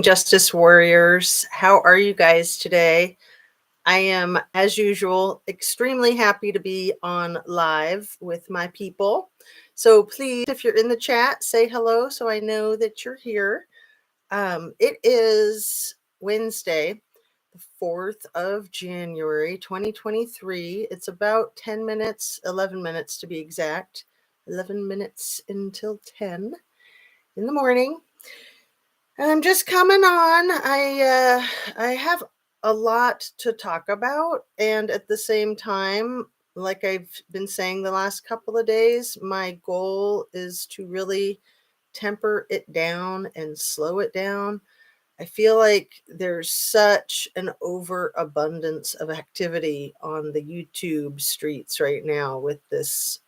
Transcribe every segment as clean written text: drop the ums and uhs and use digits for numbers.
Justice Warriors. How are you guys today? I am, as usual, extremely happy to be on live with my people. So please, if you're in the chat, say hello so I know that you're here. It is Wednesday, the 4th of January, 2023. It's about 10 minutes, 11 minutes to be exact. 11 minutes until 10 in the morning. And I'm just coming on. I have a lot to talk about, and at the same time, like I've been saying the last couple of days, my goal is to really temper it down and slow it down. I feel like there's such an overabundance of activity on the YouTube streets right now with this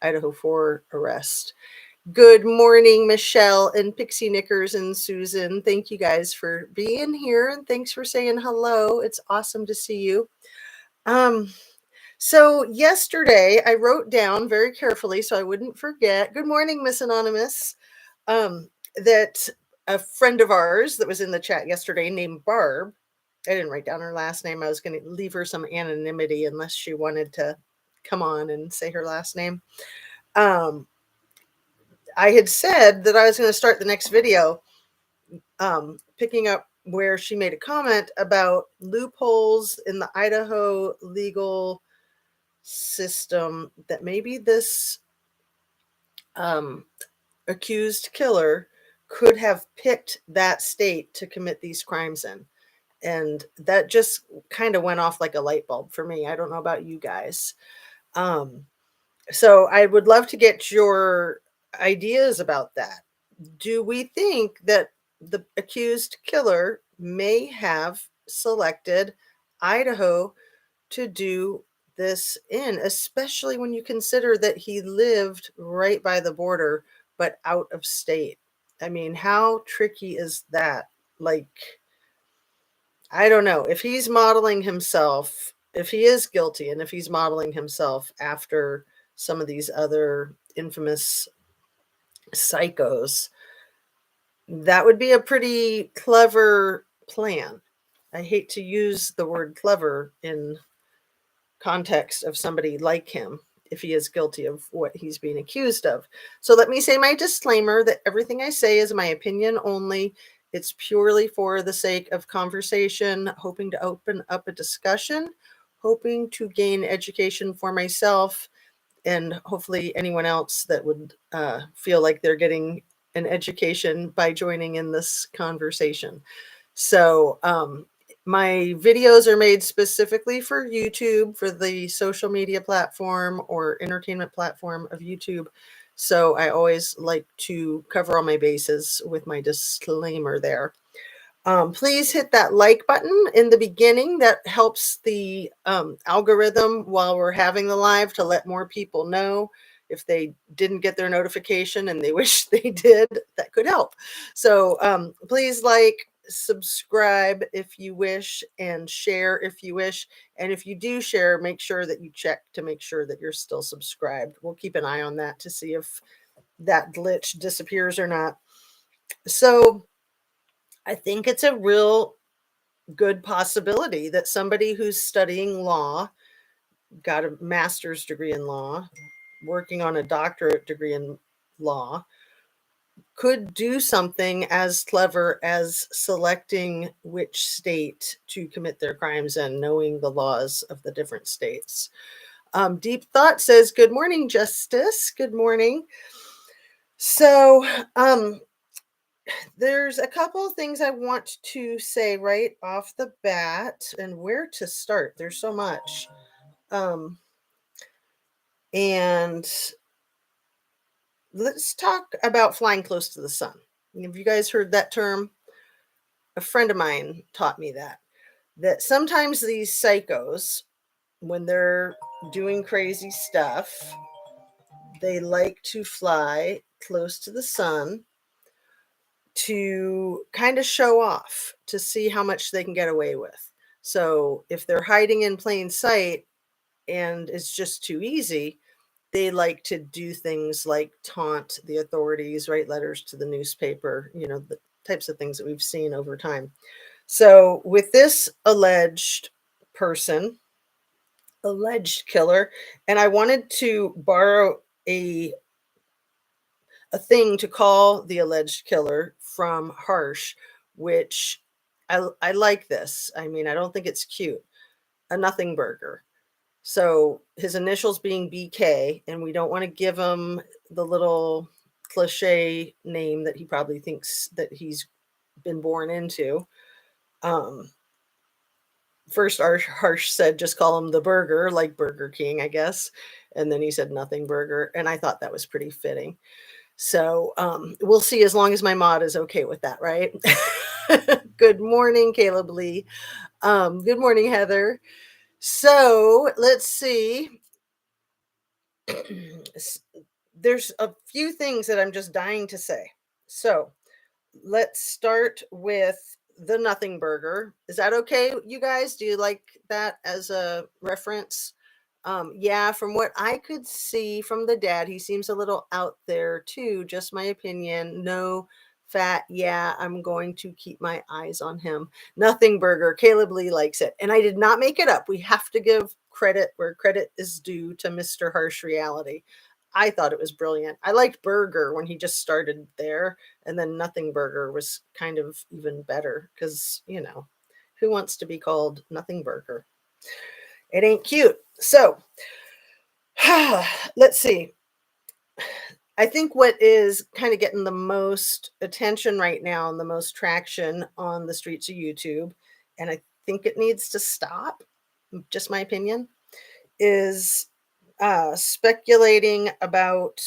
Idaho 4 arrest. Good morning, Michelle and Pixie Knickers and Susan. Thank you guys for being here and thanks for saying hello. It's awesome to see you. Um, so yesterday I wrote down very carefully so I wouldn't forget. Good morning, Miss Anonymous. That a friend of ours that was in the chat yesterday named Barb. I didn't write down her last name. I was going to leave her some anonymity unless she wanted to come on and say her last name. I had said that I was going to start the next video picking up where she made a comment about loopholes in the Idaho legal system, that maybe this accused killer could have picked that state to commit these crimes in. And that just kind of went off like a light bulb for me. I don't know about you guys. So I would love to get your ideas about that. Do we think that the accused killer may have selected Idaho to do this in, especially when you consider that he lived right by the border, but out of state? I mean, how tricky is that? Like, I don't know. If he's modeling himself, if he is guilty, and if he's modeling himself after some of these other infamous psychos, that would be a pretty clever plan. I hate to use the word clever in context of somebody like him if he is guilty of what he's being accused of. So let me say my disclaimer that everything I say is my opinion only. It's purely for the sake of conversation, hoping to open up a discussion, hoping to gain education for myself and hopefully anyone else that would feel like they're getting an education by joining in this conversation. So my videos are made specifically for YouTube, for the social media platform or entertainment platform of YouTube. So I always like to cover all my bases with my disclaimer there. Please hit that like button in the beginning. That helps the algorithm while we're having the live to let more people know. If they didn't get their notification and they wish they did, that could help. So please like, subscribe if you wish, and share if you wish. And if you do share, make sure that you check to make sure that you're still subscribed. We'll keep an eye on that to see if that glitch disappears or not. So I think it's a real good possibility that somebody who's studying law, got a master's degree in law, working on a doctorate degree in law, could do something as clever as selecting which state to commit their crimes in, knowing the laws of the different states. Deep Thought says, good morning, Justice. Good morning. So, there's a couple of things I want to say right off the bat, and where to start. There's so much. And let's talk about flying close to the sun. Have you guys heard that term? A friend of mine taught me that sometimes these psychos, when they're doing crazy stuff, they like to fly close to the sun to kind of show off, to see how much they can get away with. So if they're hiding in plain sight and it's just too easy, they like to do things like taunt the authorities, write letters to the newspaper, types of things that we've seen over time. So with this person, alleged killer, and I wanted to borrow a a thing to call the alleged killer from Harsh, which I like this. I mean, I don't think it's cute. A nothing burger. So his initials being BK, and we don't want to give him the little cliche name that he probably thinks that he's been born into. Um, First, our Harsh said just call him the burger, like Burger King, I guess. And then he said nothing burger. And I thought that was pretty fitting. So we'll see as long as my mod is okay with that, right? Good morning, Caleb Lee. Good morning, Heather. So let's see. There's a few things that I'm just dying to say. So let's start with the nothing burger. Is that okay, you guys? Do you like that as a reference? Yeah, from what I could see from the dad, he seems a little out there too. Just my opinion. No fat. Yeah, I'm going to keep my eyes on him. Nothing burger. Caleb Lee likes it. And I did not make it up. We have to give credit where credit is due to Mr. Harsh Reality. I thought it was brilliant. I liked Burger when he just started there, and then Nothing Burger was kind of even better because, who wants to be called Nothing Burger? It ain't cute. So, let's see. I think what is kind of getting the most attention right now and the most traction on the streets of YouTube, and I think it needs to stop, just my opinion, is speculating about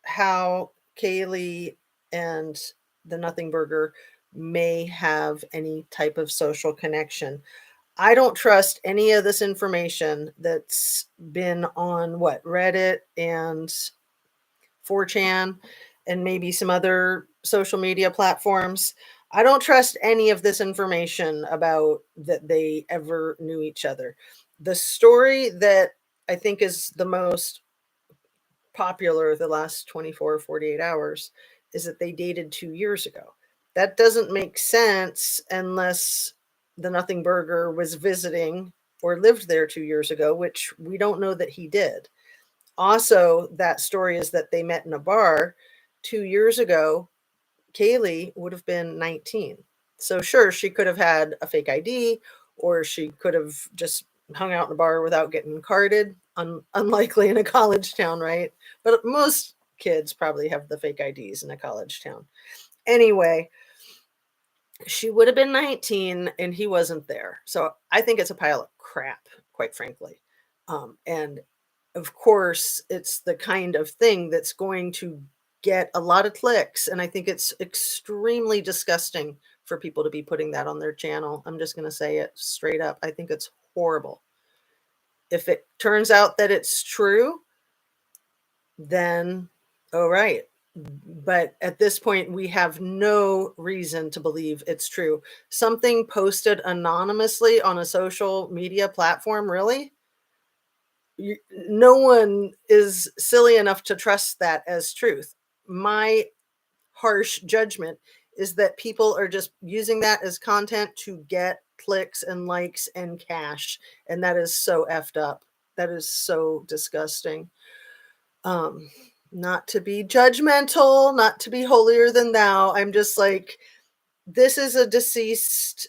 how Kaylee and the Nothing Burger may have any type of social connection. I don't trust any of this information that's been on Reddit and 4chan and maybe some other social media platforms. I don't trust any of this information about that they ever knew each other. The story that I think is the most popular the last 24 or 48 hours is that they dated 2 years ago. That doesn't make sense unless the Nothing Burger was visiting or lived there 2 years ago, which we don't know that he did. Also, that story is that they met in a bar 2 years ago. Kaylee would have been 19. So, sure, she could have had a fake ID or she could have just hung out in a bar without getting carded. Unlikely in a college town, right? But most kids probably have the fake IDs in a college town. Anyway, she would have been 19 and he wasn't there. So I think it's a pile of crap, quite frankly. And of course, it's the kind of thing that's going to get a lot of clicks. And I think it's extremely disgusting for people to be putting that on their channel. I'm just going to say it straight up. I think it's horrible. If it turns out that it's true, then all right. But at this point, we have no reason to believe it's true. Something posted anonymously on a social media platform, really? No one is silly enough to trust that as truth. My harsh judgment is that people are just using that as content to get clicks and likes and cash. And that is so effed up. That is so disgusting. Not to be judgmental, not to be holier than thou. I'm just like, this is a deceased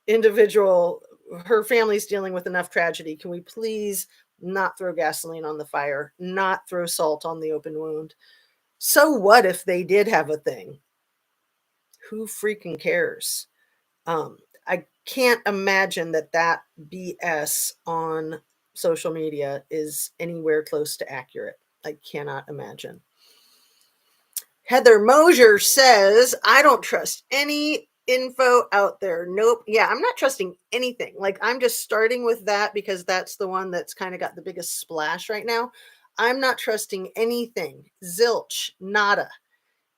individual. Her family's dealing with enough tragedy. Can we please not throw gasoline on the fire, not throw salt on the open wound? So what if they did have a thing? Who freaking cares? I can't imagine that BS on social media is anywhere close to accurate. I cannot imagine. Heather Mosier says, I don't trust any info out there. Nope. Yeah, I'm not trusting anything. Like, I'm just starting with that because that's the one that's kind of got the biggest splash right now. I'm not trusting anything. Zilch, nada.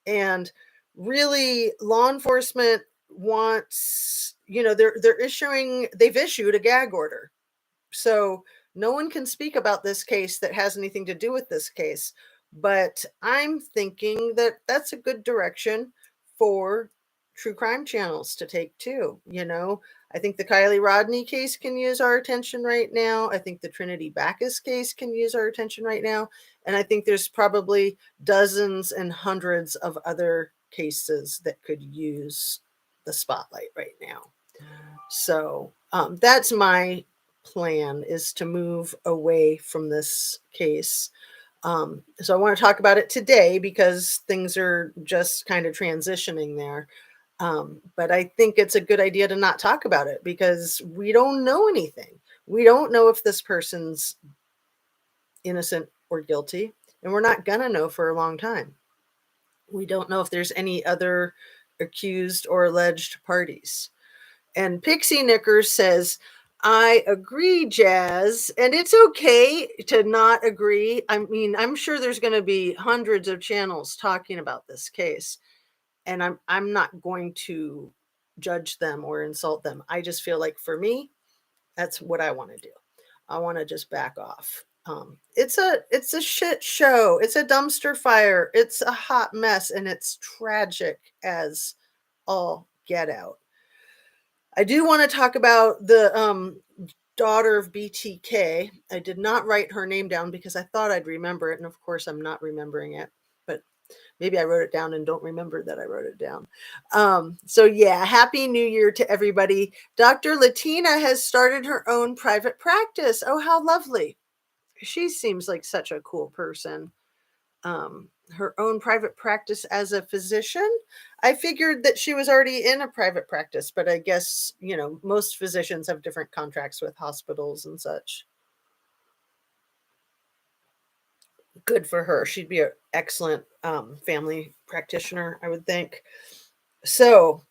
And really, law enforcement wants, they've issued a gag order. So no one can speak about this case that has anything to do with this case. But I'm thinking that that's a good direction for true crime channels to take too. I think the Kylie Rodney case can use our attention right now. I think the Trinity Backus case can use our attention right now. And I think there's probably dozens and hundreds of other cases that could use the spotlight right now. So that's my plan, is to move away from this case. So I want to talk about it today because things are just kind of transitioning there. But I think it's a good idea to not talk about it because we don't know anything. We don't know if this person's innocent or guilty, and we're not going to know for a long time. We don't know if there's any other accused or alleged parties. And Pixie Knickers says, I agree, Jazz, and it's okay to not agree. I mean, I'm sure there's going to be hundreds of channels talking about this case, and I'm not going to judge them or insult them. I just feel like for me, that's what I want to do. I want to just back off. It's a shit show. It's a dumpster fire. It's a hot mess, and it's tragic as all get out. I do want to talk about the daughter of BTK. I did not write her name down because I thought I'd remember it, and of course I'm not remembering it. But maybe I wrote it down and don't remember that I wrote it down. So yeah, Happy New Year to everybody. Dr. Latina has started her own private practice. Oh, how lovely. She seems like such a cool person. Her own private practice as a physician. I figured that she was already in a private practice, but I guess, most physicians have different contracts with hospitals and such. Good for her. She'd be an excellent family practitioner, I would think. So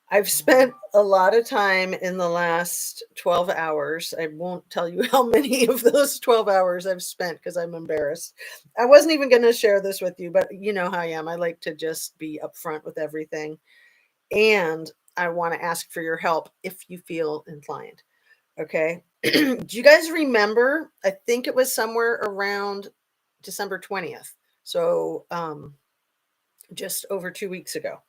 I've spent a lot of time in the last 12 hours. I won't tell you how many of those 12 hours I've spent because I'm embarrassed. I wasn't even going to share this with you, but you know how I am. I like to just be upfront with everything. And I want to ask for your help if you feel inclined. Okay. Do you guys remember? I think it was somewhere around December 20th. So just over 2 weeks ago.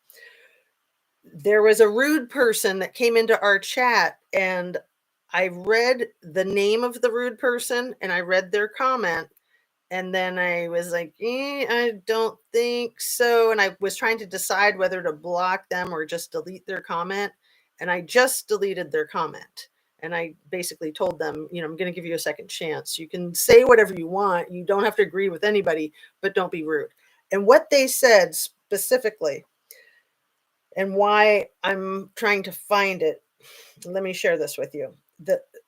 There was a rude person that came into our chat, and I read the name of the rude person and I read their comment. And then I was like, I don't think so. And I was trying to decide whether to block them or just delete their comment. And I just deleted their comment. And I basically told them, I'm going to give you a second chance. You can say whatever you want. You don't have to agree with anybody, but don't be rude. And what they said specifically, and why I'm trying to find it, let me share this with you.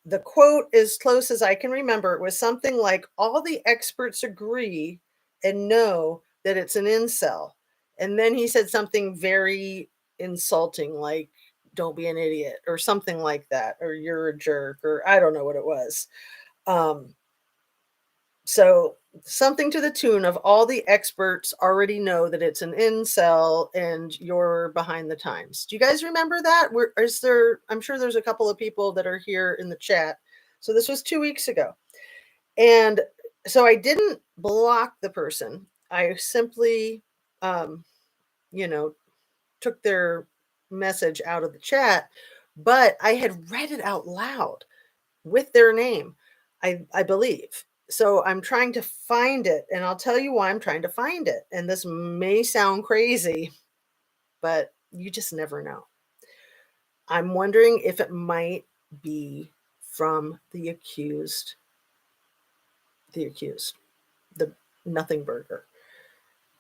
The quote, as close as I can remember, it was something like, all the experts agree and know that it's an incel. And then he said something very insulting, like, don't be an idiot, or something like that, or you're a jerk, or I don't know what it was. So something to the tune of, all the experts already know that it's an incel and you're behind the times. Do you guys remember that? I'm sure there's a couple of people that are here in the chat. So this was 2 weeks ago. And so I didn't block the person. I simply, took their message out of the chat, but I had read it out loud with their name, I believe. So I'm trying to find it, and I'll tell you why I'm trying to find it. And this may sound crazy, but you just never know. I'm wondering if it might be from the accused, the Nothing Burger.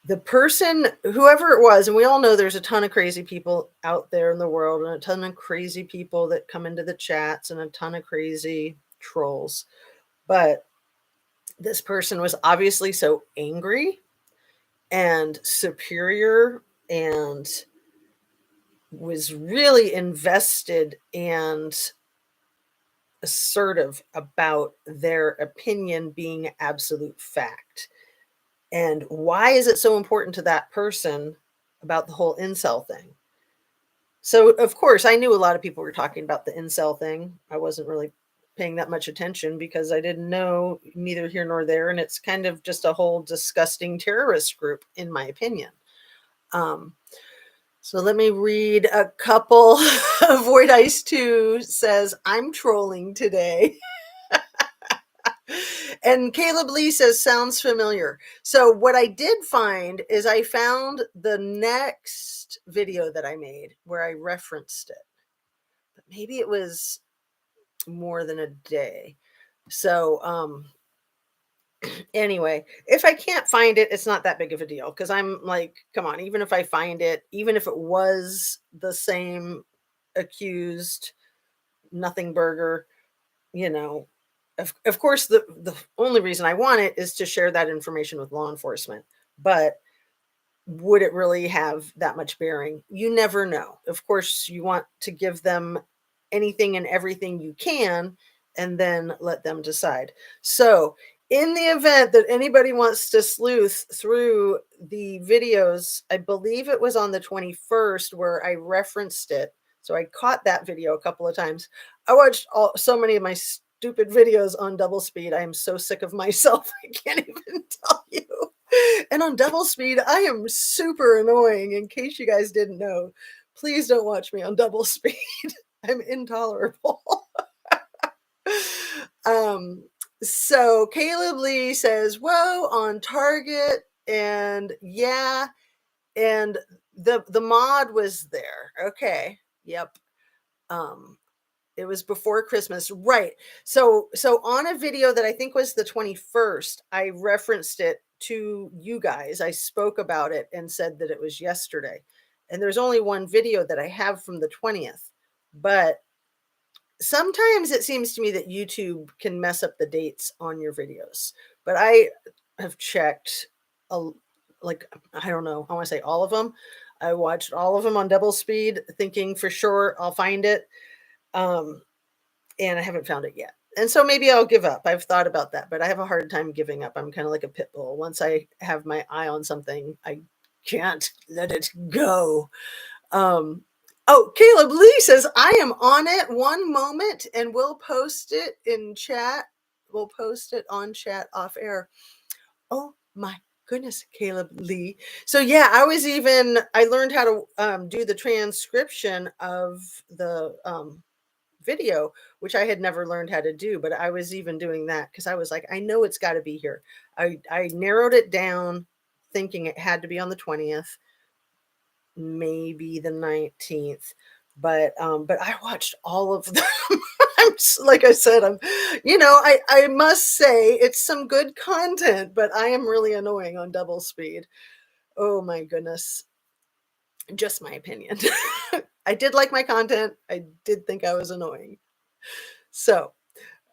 The person, whoever it was, and we all know there's a ton of crazy people out there in the world, and a ton of crazy people that come into the chats, and a ton of crazy trolls. But this person was obviously so angry and superior and was really invested and assertive about their opinion being absolute fact. And why is it so important to that person about the whole incel thing? So, of course, I knew a lot of people were talking about the incel thing. I wasn't really paying that much attention because I didn't know, neither here nor there. And it's kind of just a whole disgusting terrorist group, in my opinion. Um, so let me read a couple. Void Ice 2 says, I'm trolling today. And Caleb Lee says, sounds familiar. So what I did find is I found the next video that I made where I referenced it. But maybe it was more than a day. So anyway, if I can't find it, it's not that big of a deal because I'm like, come on, even if I find it, even if it was the same accused nothing burger, you know, of course, the only reason I want it is to share that information with law enforcement. But would it really have that much bearing? You never know. Of course, you want to give them anything and everything you can and then let them decide. So, in the event that anybody wants to sleuth through the videos, I believe it was on the 21st where I referenced it. So, I caught that video a couple of times. I watched so many of my stupid videos on double speed. I am so sick of myself. I can't even tell you. And on double speed, I am super annoying. In case you guys didn't know, please don't watch me on double speed. I'm intolerable. um, so Caleb Lee says, whoa, on target. And yeah, and the mod was there. Okay. Yep. It was before Christmas, right? So on a video that I think was the 21st, I referenced it to you guys. I spoke about it and said that it was yesterday. And there's only one video that I have from the 20th. But sometimes it seems to me that YouTube can mess up the dates on your videos. But I have checked like, I don't know, I want to say all of them. I watched all of them on double speed, thinking for sure I'll find it. And I haven't found it yet. And so maybe I'll give up. I've thought about that, but I have a hard time giving up. I'm kind of like a pit bull. Once I have my eye on something, I can't let it go. Oh, Caleb Lee says, I am on it. One moment, and we'll post it in chat. We'll post it on chat off air. Oh my goodness, Caleb Lee. So yeah, I learned how to do the transcription of the video, which I had never learned how to do, but I was even doing that because I was like, I know it's got to be here. I narrowed it down thinking it had to be on the 20th, maybe the 19th, but I watched all of them. Like I said, I must say it's some good content, but I am really annoying on double speed. Oh my goodness. Just my opinion. I did like my content. I did think I was annoying. So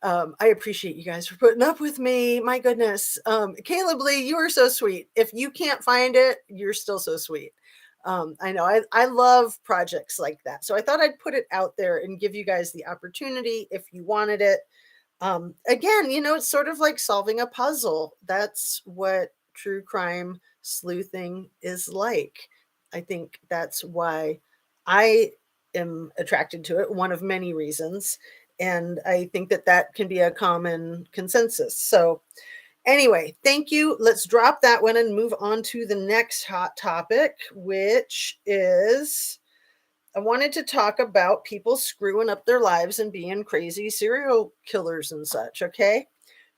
I appreciate you guys for putting up with me. My goodness. Caleb Lee, you are so sweet. If you can't find it, you're still so sweet. I know I love projects like that. So I thought I'd put it out there and give you guys the opportunity if you wanted it. Again, it's sort of like solving a puzzle. That's what true crime sleuthing is like. I think that's why I am attracted to it, one of many reasons. And I think that can be a common consensus. So, anyway, thank you. Let's drop that one and move on to the next hot topic, which is I wanted to talk about people screwing up their lives and being crazy serial killers and such, okay?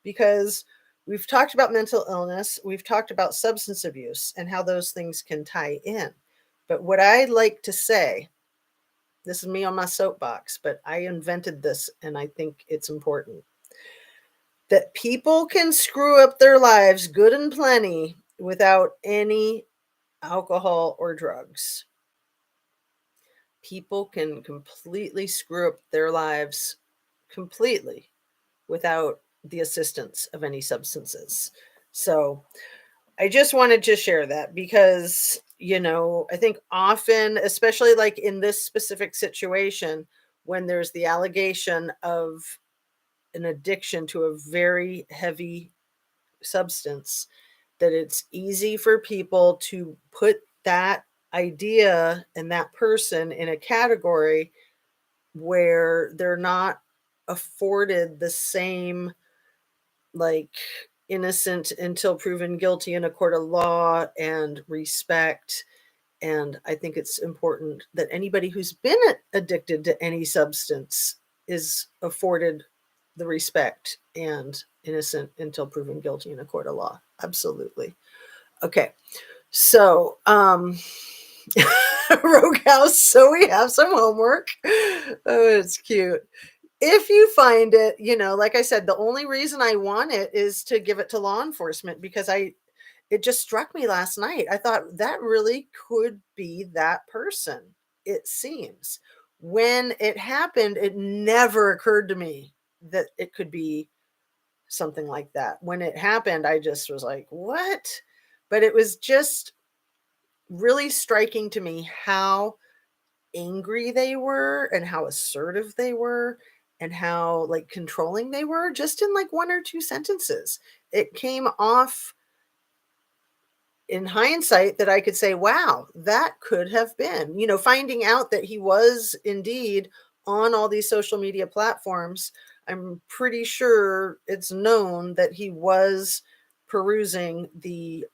Because we've talked about mental illness, we've talked about substance abuse and how those things can tie in. But what I like to say, this is me on my soapbox, but I invented this and I think it's important, that people can screw up their lives good and plenty without any alcohol or drugs. People can completely screw up their lives completely without the assistance of any substances. So I just wanted to share that because, I think often, especially like in this specific situation, when there's the allegation of an addiction to a very heavy substance, that it's easy for people to put that idea and that person in a category where they're not afforded the same, like, innocent until proven guilty in a court of law and respect. And I think it's important that anybody who's been addicted to any substance is afforded the respect and innocent until proven guilty in a court of law. Absolutely. Okay. So, Rogue House. So we have some homework. Oh, it's cute. If you find it, like I said, the only reason I want it is to give it to law enforcement because it just struck me last night. I thought that really could be that person, it seems. When it happened, it never occurred to me that it could be something like that. When it happened, I just was like, what? But it was just really striking to me how angry they were and how assertive they were and how like controlling they were just in like one or two sentences. It came off in hindsight that I could say, wow, that could have been, finding out that he was indeed on all these social media platforms. I'm pretty sure it's known that he was perusing the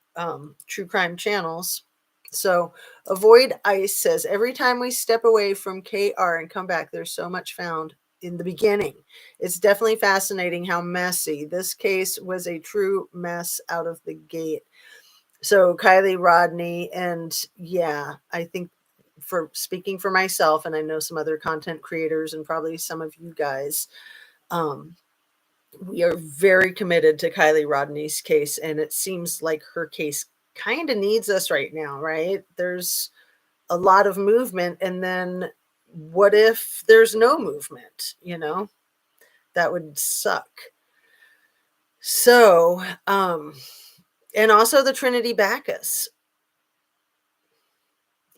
true crime channels. So avoid ice says every time we step away from KR and come back, there's so much found in the beginning. It's definitely fascinating how messy this case was, a true mess out of the gate. So Kylie Rodney, and yeah, I think for speaking for myself, and I know some other content creators and probably some of you guys, we are very committed to Kylie Rodney's case, and it seems like her case kind of needs us right now, right? There's a lot of movement, and then what if there's no movement? That would suck. So, and also the Trinity Bacchus.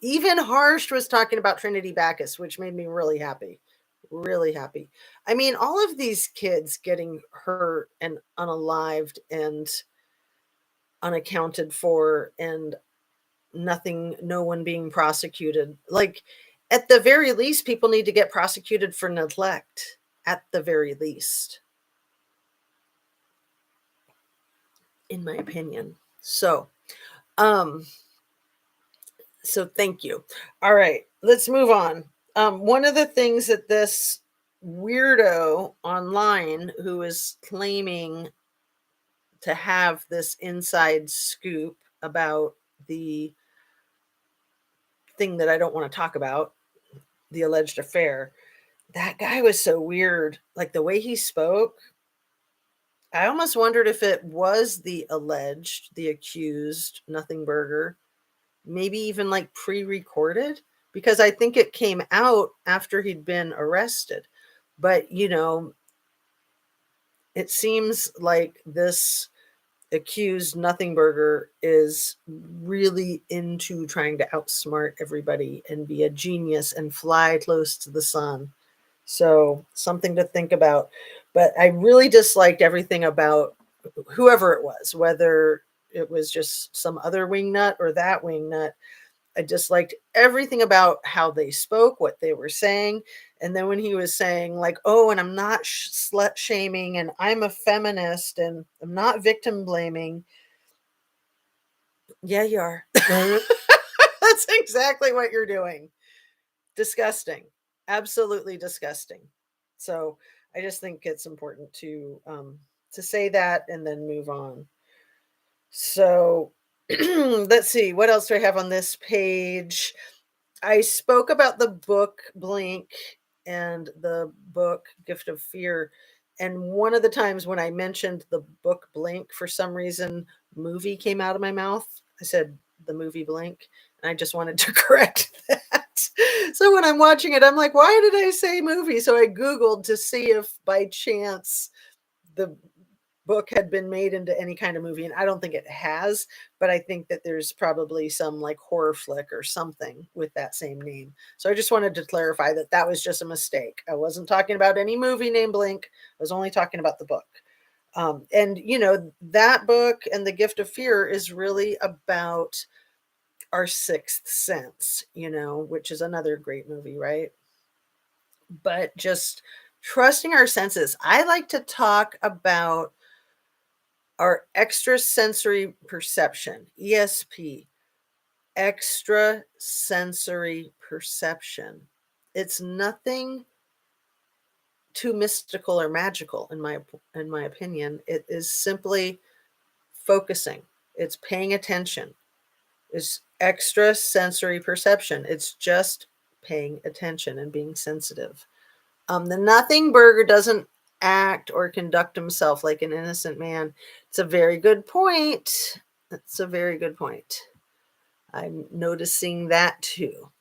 Even Harsh was talking about Trinity Bacchus, which made me really happy. Really happy. I mean, all of these kids getting hurt and unalived and unaccounted for and no one being prosecuted. Like, at the very least, people need to get prosecuted for neglect, at the very least, in my opinion. So thank you. All right, let's move on. One of the things that this weirdo online who is claiming to have this inside scoop about the thing that I don't want to talk about, the alleged affair, that guy was so weird. Like the way he spoke, I almost wondered if it was the accused Nothing Burger, maybe even like pre-recorded, because I think it came out after he'd been arrested. But it seems like this accused Nothing Burger is really into trying to outsmart everybody and be a genius and fly close to the sun. So something to think about. But I really disliked everything about whoever it was, whether it was just some other wingnut or that wingnut. I disliked everything about how they spoke, what they were saying. And then when he was saying like, oh, and I'm not slut shaming and I'm a feminist and I'm not victim blaming. Yeah, you are. That's exactly what you're doing. Disgusting. Absolutely disgusting. So I just think it's important to say that and then move on. So let's see, what else do I have on this page? I spoke about the book Blink and the book Gift of Fear. And one of the times when I mentioned the book Blink, for some reason, movie came out of my mouth. I said the movie Blink, and I just wanted to correct that. So when I'm watching it, I'm like, why did I say movie? So I Googled to see if by chance the book had been made into any kind of movie, and I don't think it has, but I think that there's probably some like horror flick or something with that same name. So I just wanted to clarify that that was just a mistake. I wasn't talking about any movie named Blink. I was only talking about the book. And that book and The Gift of Fear is really about our sixth sense, which is another great movie, right? But just Trusting our senses. I like to talk about our extrasensory perception, ESP, extrasensory perception. It's nothing too mystical or magical in my opinion. It is simply focusing. It's paying attention. It's extrasensory perception. It's just paying attention and being sensitive. The nothing burger doesn't act or conduct himself like an innocent man. It's a very good point. It's a very good point. I'm noticing that too.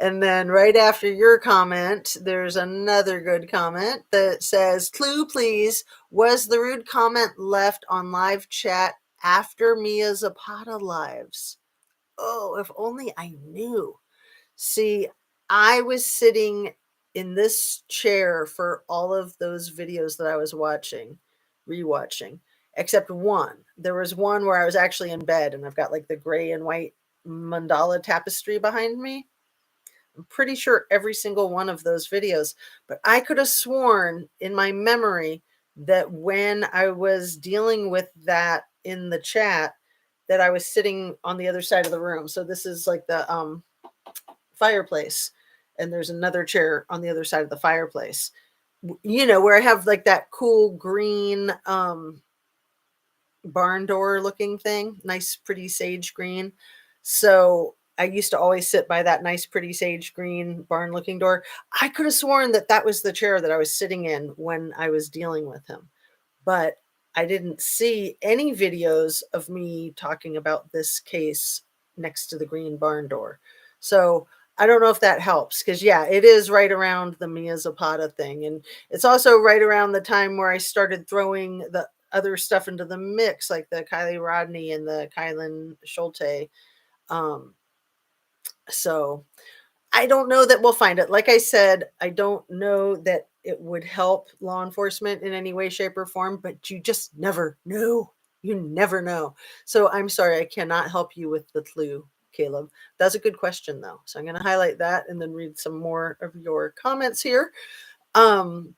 And then right after your comment, there's another good comment that says, clue please, was the rude comment left on live chat after Mia Zapata lives? Oh, if only I knew. See, I was sitting in this chair for all of those videos that I was rewatching, except one. There was one where I was actually in bed and I've got like the gray and white mandala tapestry behind me. I'm pretty sure every single one of those videos, but I could have sworn in my memory that when I was dealing with that in the chat, that I was sitting on the other side of the room. So this is like the fireplace, and there's another chair on the other side of the fireplace. You know, where I have like that cool green barn door looking thing, nice pretty sage green. So I used to always sit by that nice pretty sage green barn looking door. I could have sworn that that was the chair that I was sitting in when I was dealing with him, but I didn't see any videos of me talking about this case next to the green barn door. So I don't know if that helps, because yeah, it is right around the Mia Zapata thing. And it's also right around the time where I started throwing the other stuff into the mix, like the Kylie Rodney and the Kylan Schulte. Um, so I don't know that we'll find it. Like I said, I don't know that it would help law enforcement in any way, shape, or form, but you just never know. You never know. So I'm sorry, I cannot help you with the clue, Caleb. That's a good question, though. So I'm going to highlight that and then read some more of your comments here. Um,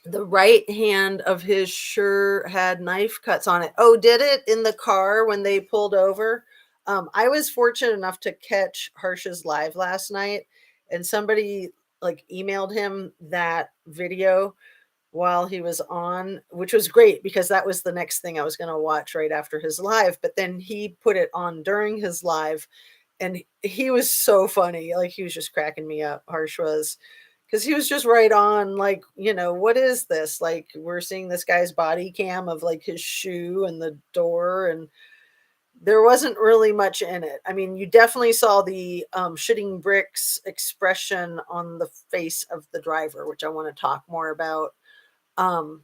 the right hand of his sure had knife cuts on it. Oh, did it in the car when they pulled over? I was fortunate enough to catch Harsh's live last night, and somebody like emailed him that video while he was on, which was great because that was the next thing I was going to watch right after his live. But then he put it on during his live, and he was so funny. Like, he was just cracking me up. Harsh was, because he was just right on, like, you know, what is this? Like, we're seeing this guy's body cam of like his shoe and the door, and there wasn't really much in it. I mean, you definitely saw the shitting bricks expression on the face of the driver, which I want to talk more about. Um,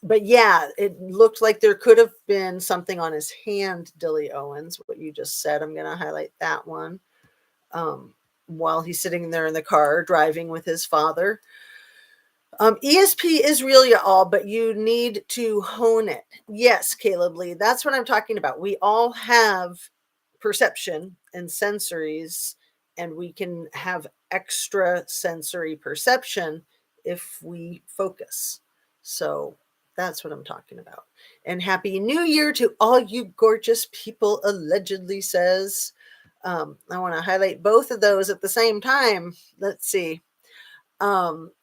but yeah, it looked like there could have been something on his hand, Dilly Owens, what you just said. I'm going to highlight that one. While he's sitting there in the car driving with his father. ESP is really all, but you need to hone it. Yes, Caleb Lee, that's what I'm talking about. We all have perception and sensories, and we can have extra sensory perception if we focus. So that's what I'm talking about. And Happy New Year to all you gorgeous people, allegedly says. I want to highlight both of those at the same time. Let's see.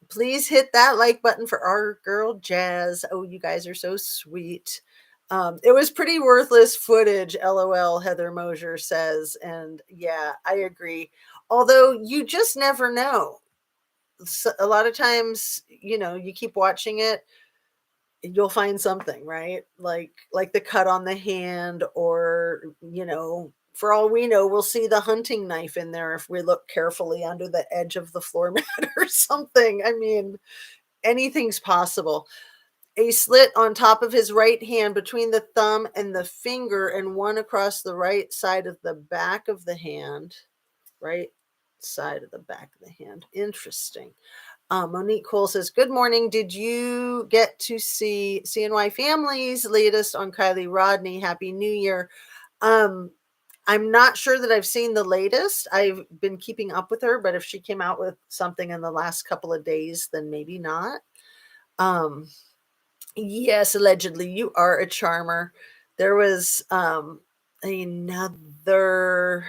Please hit that like button for our girl Jazz. Oh, you guys are so sweet. It was pretty worthless footage, LOL, Heather Mosier says. And yeah, I agree. Although you just never know. So, a lot of times, you know, you keep watching it, you'll find something, right? Like the cut on the hand, or, you know, for all we know, we'll see the hunting knife in there if we look carefully under the edge of the floor mat or something. I mean, anything's possible. A slit on top of his right hand between the thumb and the finger, and one across the right side of the back of the hand. Right side of the back of the hand. Interesting. Monique Cole says, good morning. Did you get to see CNY Family's latest on Kylie Rodney? Happy New Year. Um, I'm not sure that I've seen the latest. I've been keeping up with her, but if she came out with something in the last couple of days, then maybe not. Um, yes, allegedly, you are a charmer. There was another.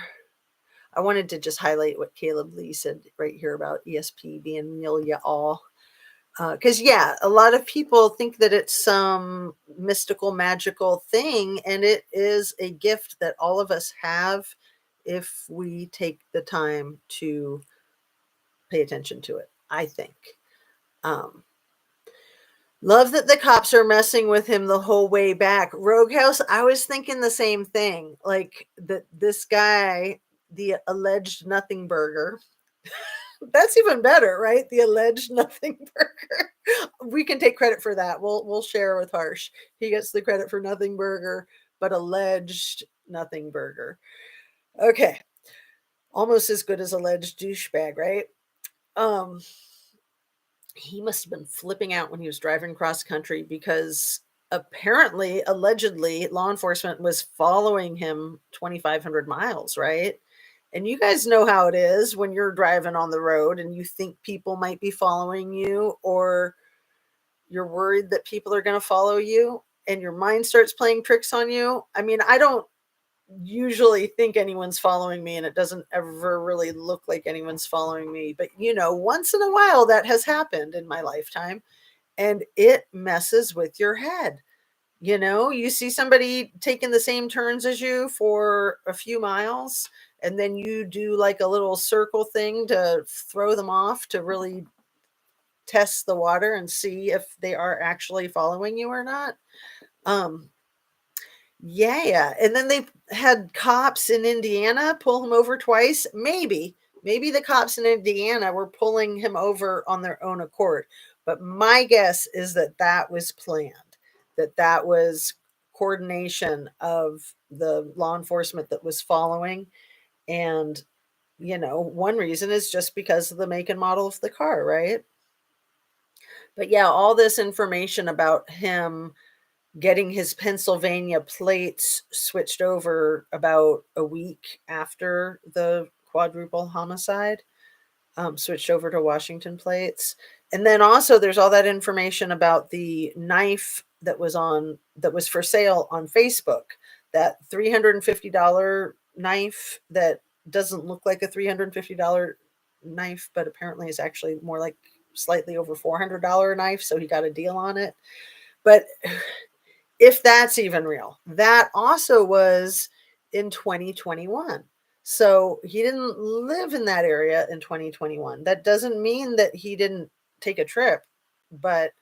I wanted to just highlight what Caleb Lee said right here about ESP being Amelia All. Because, yeah, a lot of people think that it's some mystical, magical thing, and it is a gift that all of us have if we take the time to pay attention to it, I think. Um, Love that the cops are messing with him the whole way back. Rogue House, I was thinking the same thing. Like that this guy, the alleged nothing burger, that's even better, right? The alleged nothing burger. We can take credit for that. We'll share with Harsh. He gets the credit for nothing burger, but alleged nothing burger. Okay. Almost as good as alleged douchebag, right? Um he must have been flipping out when he was driving cross country because apparently, allegedly, law enforcement was following him 2,500 miles, right? And you guys know how it is when you're driving on the road and you think people might be following you, or you're worried that people are going to follow you and your mind starts playing tricks on you. I mean, I don't usually think anyone's following me and it doesn't ever really look like anyone's following me, but once in a while that has happened in my lifetime, and it messes with your head. You see somebody taking the same turns as you for a few miles, and then you do like a little circle thing to throw them off to really test the water and see if they are actually following you or not. um yeah, and then they had cops in Indiana pull him over twice. Maybe the cops in Indiana were pulling him over on their own accord. But my guess is that that was planned, that was coordination of the law enforcement that was following. And, one reason is just because of the make and model of the car, right? But yeah, all this information about him getting his Pennsylvania plates switched over about a week after the quadruple homicide, switched over to Washington plates. And then also there's all that information about the knife that was for sale on Facebook, that $350 knife that doesn't look like a $350 knife, but apparently is actually more like slightly over $400 knife. So he got a deal on it. But if that's even real, that also was in 2021. So he didn't live in that area in 2021. That doesn't mean that he didn't take a trip, but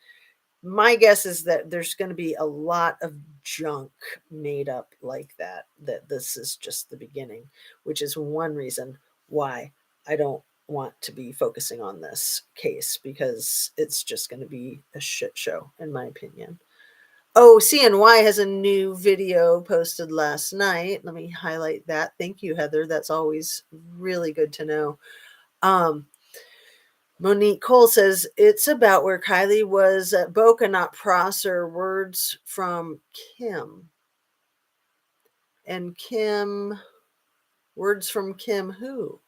my guess is that there's going to be a lot of junk made up like that, that this is just the beginning, which is one reason why I don't want to be focusing on this case, because it's just going to be a shit show, in my opinion. Oh, CNY has a new video posted last night. Let me highlight that. Thank you, Heather. That's always really good to know. Um, Monique Cole says it's about where Kylie was at Boca, not Prosser. Words from Kim. And Kim, words from Kim who?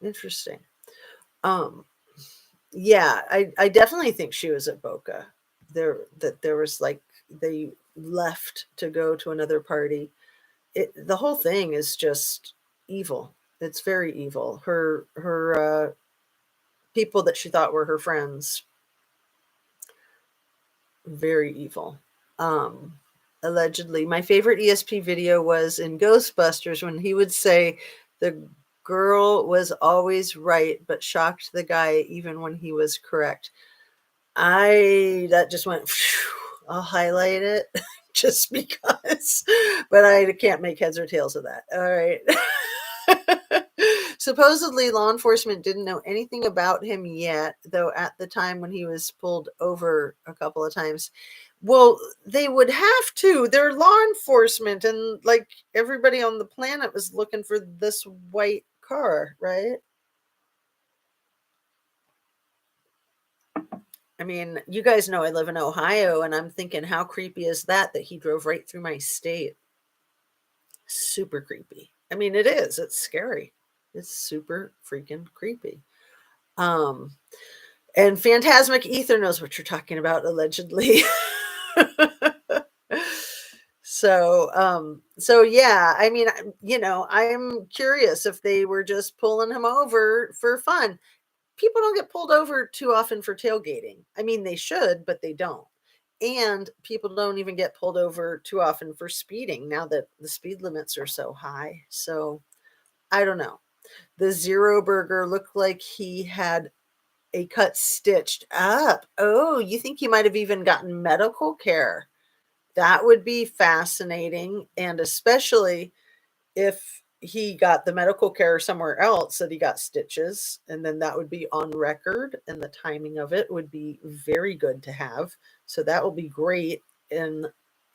Interesting. Um, yeah, I definitely think she was at Boca. There was like they left to go to another party. The whole thing is just evil. It's very evil. Her people that she thought were her friends, very evil. Um, Allegedly, my favorite ESP video was in Ghostbusters when he would say the girl was always right, but shocked the guy even when he was correct. I That just went. Phew, I'll highlight it just because, but I can't make heads or tails of that. All right. Supposedly, law enforcement didn't know anything about him yet, though at the time when he was pulled over a couple of times. Well, they would have to. They're law enforcement, and like everybody on the planet was looking for this white car, right? I mean, you guys know I live in Ohio, and I'm thinking, how creepy is that he drove right through my state? Super creepy. I mean, it is. It's scary. It's super freaking creepy. Um, and Phantasmic Ether knows what you're talking about, allegedly. So yeah, I mean, I'm curious if they were just pulling him over for fun. People don't get pulled over too often for tailgating. I mean, they should, but they don't. And people don't even get pulled over too often for speeding now that the speed limits are so high. So I don't know. The Zero Burger looked like he had a cut stitched up. Oh, you think he might have even gotten medical care? That would be fascinating. And especially if he got the medical care somewhere else that he got stitches, and then that would be on record, and the timing of it would be very good to have. So that will be great in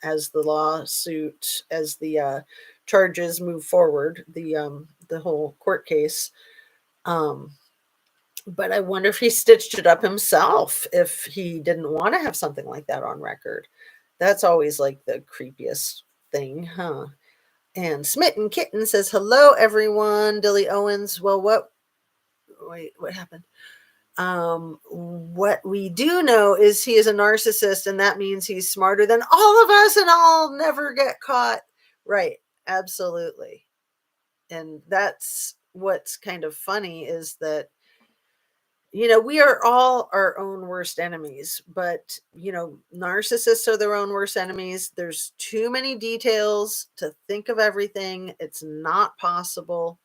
as the lawsuit, as the charges move forward, the whole court case. Um, but I wonder if he stitched it up himself if he didn't want to have something like that on record. That's always like the creepiest thing, huh? And Smitten Kitten says, "Hello, everyone." Dilly Owens. Well, wait, what happened? What we do know is he is a narcissist, and that means he's smarter than all of us, and I'll never get caught. Right. Absolutely. And that's what's kind of funny is that we are all our own worst enemies, but, narcissists are their own worst enemies. There's too many details to think of everything. It's not possible.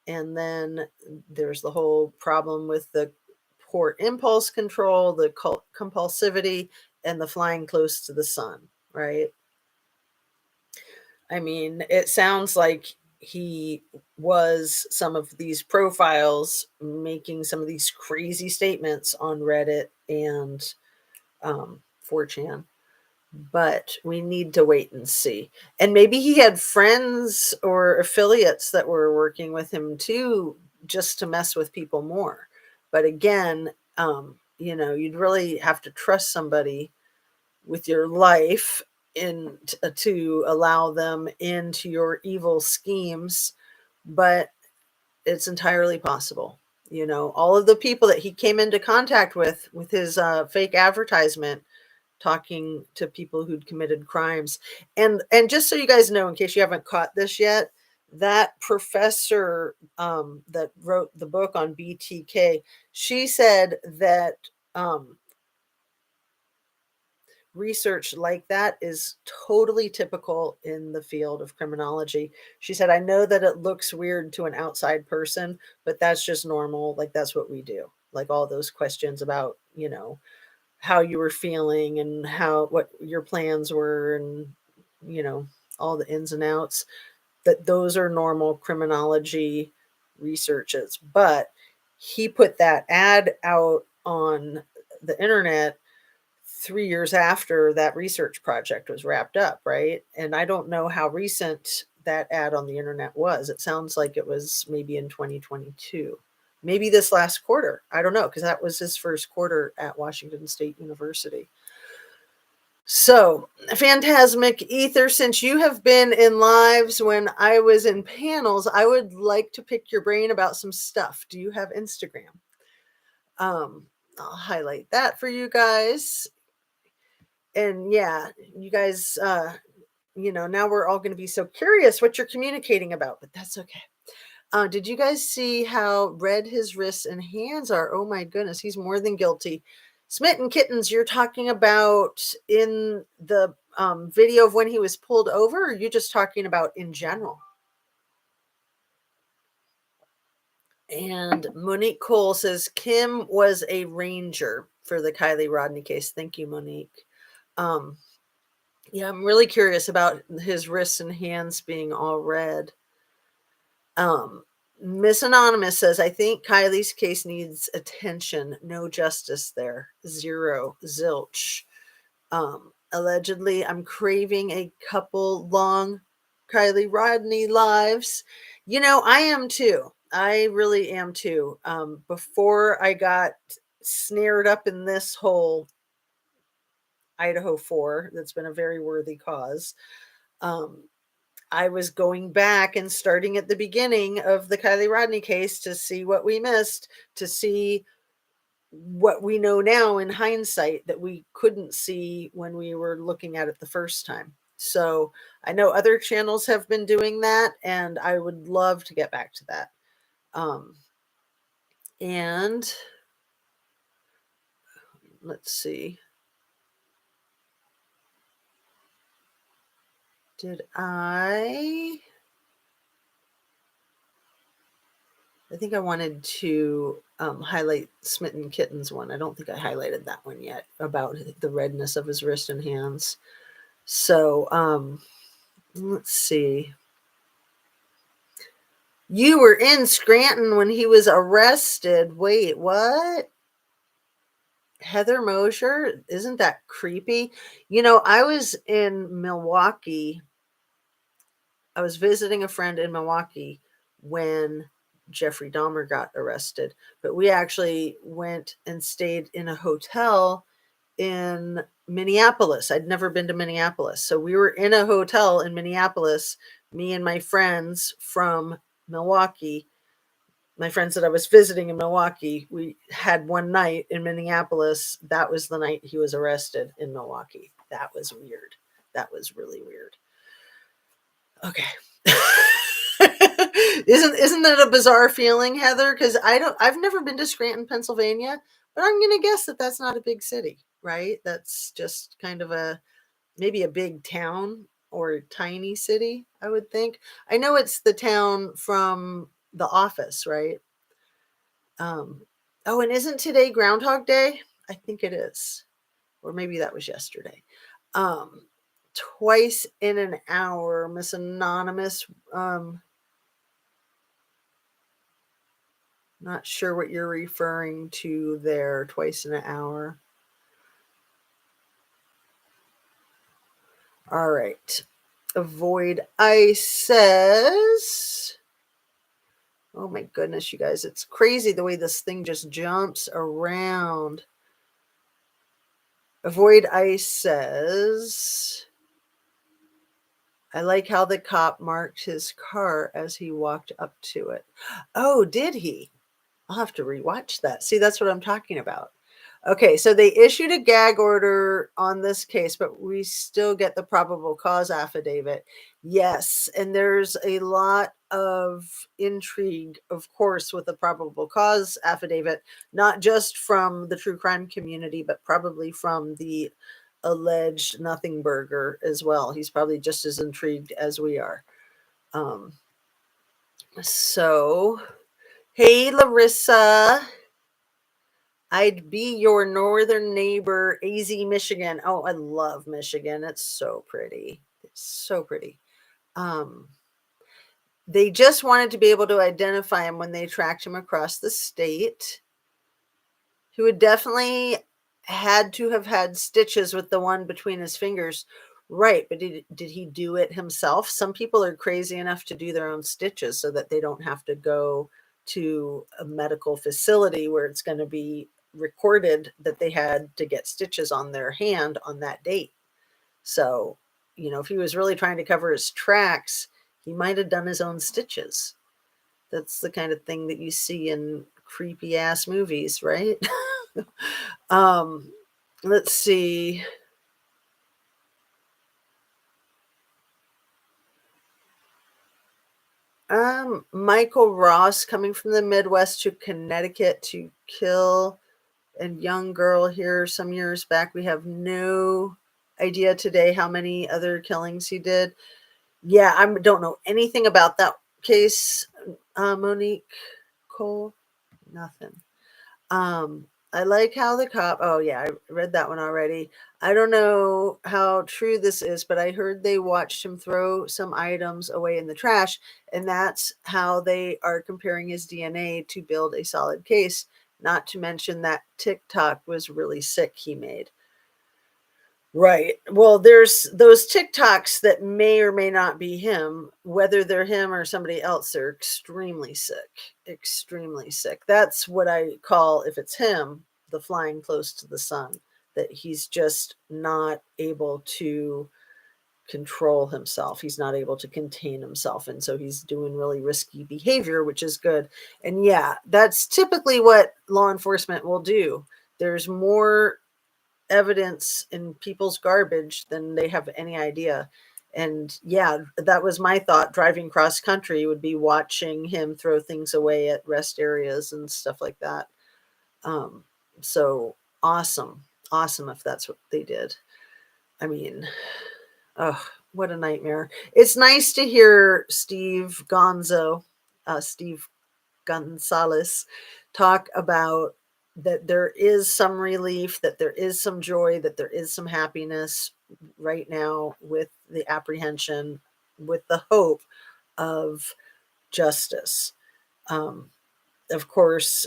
And then there's the whole problem with the poor impulse control, the compulsivity, and the flying close to the sun, right? I mean, it sounds like he was some of these profiles making some of these crazy statements on Reddit and 4chan, but we need to wait and see. And maybe he had friends or affiliates that were working with him too, just to mess with people more. But again, you'd really have to trust somebody with your life to allow them into your evil schemes, but it's entirely possible. All of the people that he came into contact with his fake advertisement, talking to people who'd committed crimes. And just so you guys know, in case you haven't caught this yet, that professor that wrote the book on BTK, she said that research like that is totally typical in the field of criminology. She said, I know that it looks weird to an outside person, but that's just normal. Like, that's what we do. Like, all those questions about, how you were feeling and what your plans were, and, you know, all the ins and outs, that those are normal criminology researches. But he put that ad out on the internet 3 years after that research project was wrapped up, right? And I don't know how recent that ad on the internet was. It sounds like it was maybe in 2022, maybe this last quarter. I don't know, because that was his first quarter at Washington State University. So, Phantasmic Ether, since you have been in lives when I was in panels, I would like to pick your brain about some stuff. Do you have Instagram? Um, I'll highlight that for you guys. And yeah, you guys, now we're all going to be so curious what you're communicating about, but that's okay. Did you guys see how red his wrists and hands are? Oh my goodness, he's more than guilty. Smitten Kittens, you're talking about in the video of when he was pulled over, or are you just talking about in general? And Monique Cole says Kim was a ranger for the Kylie Rodney case. Thank you, Monique. Yeah, I'm really curious about his wrists and hands being all red. Miss Anonymous says, I think Kylie's case needs attention. No justice there. Zero. Zilch. Allegedly, I'm craving a couple long Kylie Rodney lives. I am too. I really am too. Before I got snared up in this whole Idaho 4, that's been a very worthy cause. I was going back and starting at the beginning of the Kylie Rodney case to see what we missed, to see what we know now in hindsight that we couldn't see when we were looking at it the first time. So I know other channels have been doing that, and I would love to get back to that. And let's see. Did I think I wanted to highlight Smitten Kitten's one. I don't think I highlighted that one yet about the redness of his wrist and hands. So let's see. You were in Scranton when he was arrested. Wait, what? Heather Mosher? Isn't that creepy? You know, I was in Milwaukee. I was visiting a friend in Milwaukee when Jeffrey Dahmer got arrested, but we actually went and stayed in a hotel in Minneapolis. I'd never been to Minneapolis. So we were in a hotel in Minneapolis, me and my friends from Milwaukee, my friends that I was visiting in Milwaukee. We had one night in Minneapolis. That was the night he was arrested in Milwaukee. That was weird. That was really weird. Okay. Isn't that a bizarre feeling, Heather? Because I've never been to Scranton, Pennsylvania, but I'm gonna guess that that's not a big city, right? That's just kind of maybe a big town or a tiny city, I would think. I know it's the town from The Office, right? Oh, and isn't today Groundhog Day? I think it is, or maybe that was yesterday. Um, Twice in an hour, Miss Anonymous. Not sure what you're referring to there. Twice in an hour. All right. Avoid ice says. Oh my goodness, you guys. It's crazy the way this thing just jumps around. Avoid ice says. I like how the cop marked his car as he walked up to it. Oh, did he? I'll have to rewatch that. See, that's what I'm talking about. Okay, so they issued a gag order on this case, but we still get the probable cause affidavit. Yes, and there's a lot of intrigue, of course, with the probable cause affidavit, not just from the true crime community, but probably from the alleged nothing burger as well. He's probably just as intrigued as we are. So, hey, Larissa. I'd be your northern neighbor, AZ, Michigan. Oh, I love Michigan. It's so pretty. It's so pretty. Um, they just wanted to be able to identify him when they tracked him across the state. He would definitely had to have had stitches with the one between his fingers. Right, but did he do it himself? Some people are crazy enough to do their own stitches so that they don't have to go to a medical facility where it's going to be recorded that they had to get stitches on their hand on that date. So, if he was really trying to cover his tracks, he might have done his own stitches. That's the kind of thing that you see in creepy ass movies, right? Let's see. Michael Ross coming from the Midwest to Connecticut to kill a young girl here some years back. We have no idea today how many other killings he did. Yeah, I don't know anything about that case, Monique Cole. Nothing. I like how the cop. Oh yeah, I read that one already. I don't know how true this is, but I heard they watched him throw some items away in the trash, and that's how they are comparing his DNA to build a solid case. Not to mention that TikTok was really sick he made. Right. Well, there's those TikToks that may or may not be him, whether they're him or somebody else, they're extremely sick. Extremely sick. That's what I call, if it's him, the flying close to the sun, that he's just not able to control himself. He's not able to contain himself. And so he's doing really risky behavior, which is good. And yeah, that's typically what law enforcement will do. There's more evidence in people's garbage than they have any idea. And yeah, that was my thought. Driving cross country would be watching him throw things away at rest areas and stuff like that. Um, so awesome. Awesome if that's what they did. I mean, oh, what a nightmare. It's nice to hear Steve Gonzalez talk about that there is some relief, that there is some joy, that there is some happiness right now with the apprehension, with the hope of justice. Um, of course,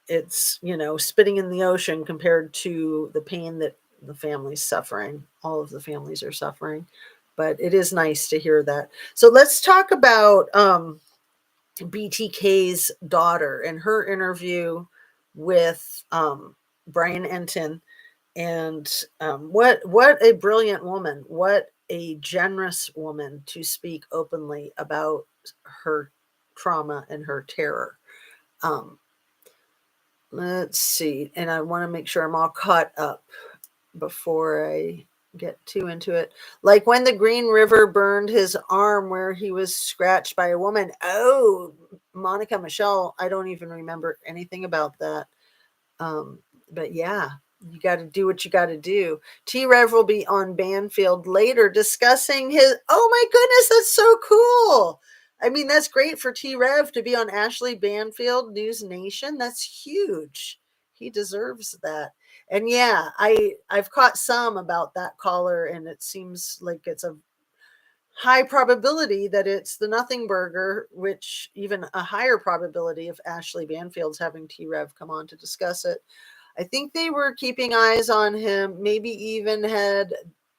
it's, spitting in the ocean compared to the pain that the family's suffering. All of the families are suffering, but it is nice to hear that. So let's talk about BTK's daughter and her interview with Brian Enton. And what a brilliant woman, what a generous woman to speak openly about her trauma and her terror. Um, let's see, and I want to make sure I'm all caught up before I get too into it. Like when the Green River burned his arm where he was scratched by a woman. Oh, Monica Michelle, I don't even remember anything about that. But yeah, you got to do what you got to do. T Rev will be on Banfield later discussing his. Oh my goodness, that's so cool. I mean, that's great for T Rev to be on Ashley Banfield News Nation. That's huge. He deserves that. And yeah, I've caught some about that caller, and it seems like it's a high probability that it's the Nothing Burger, which even a higher probability if Ashley Banfield's having T Rev come on to discuss it. I think they were keeping eyes on him, maybe even had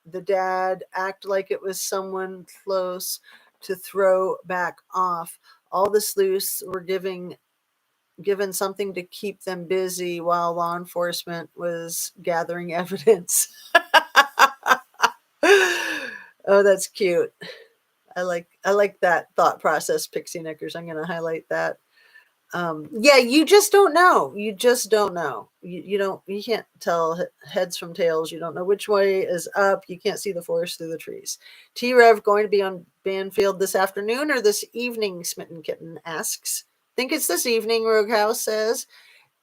the dad act like it was someone close to throw back off. All the sleuths were given something to keep them busy while law enforcement was gathering evidence. Oh, that's cute. I like that thought process, Pixie Knickers. I'm going to highlight that. Yeah, you just don't know. You just don't know. You can't tell heads from tails. You don't know which way is up. You can't see the forest through the trees. T Rev going to be on Banfield this afternoon or this evening? Smitten Kitten asks. Think it's this evening, Rogue House says.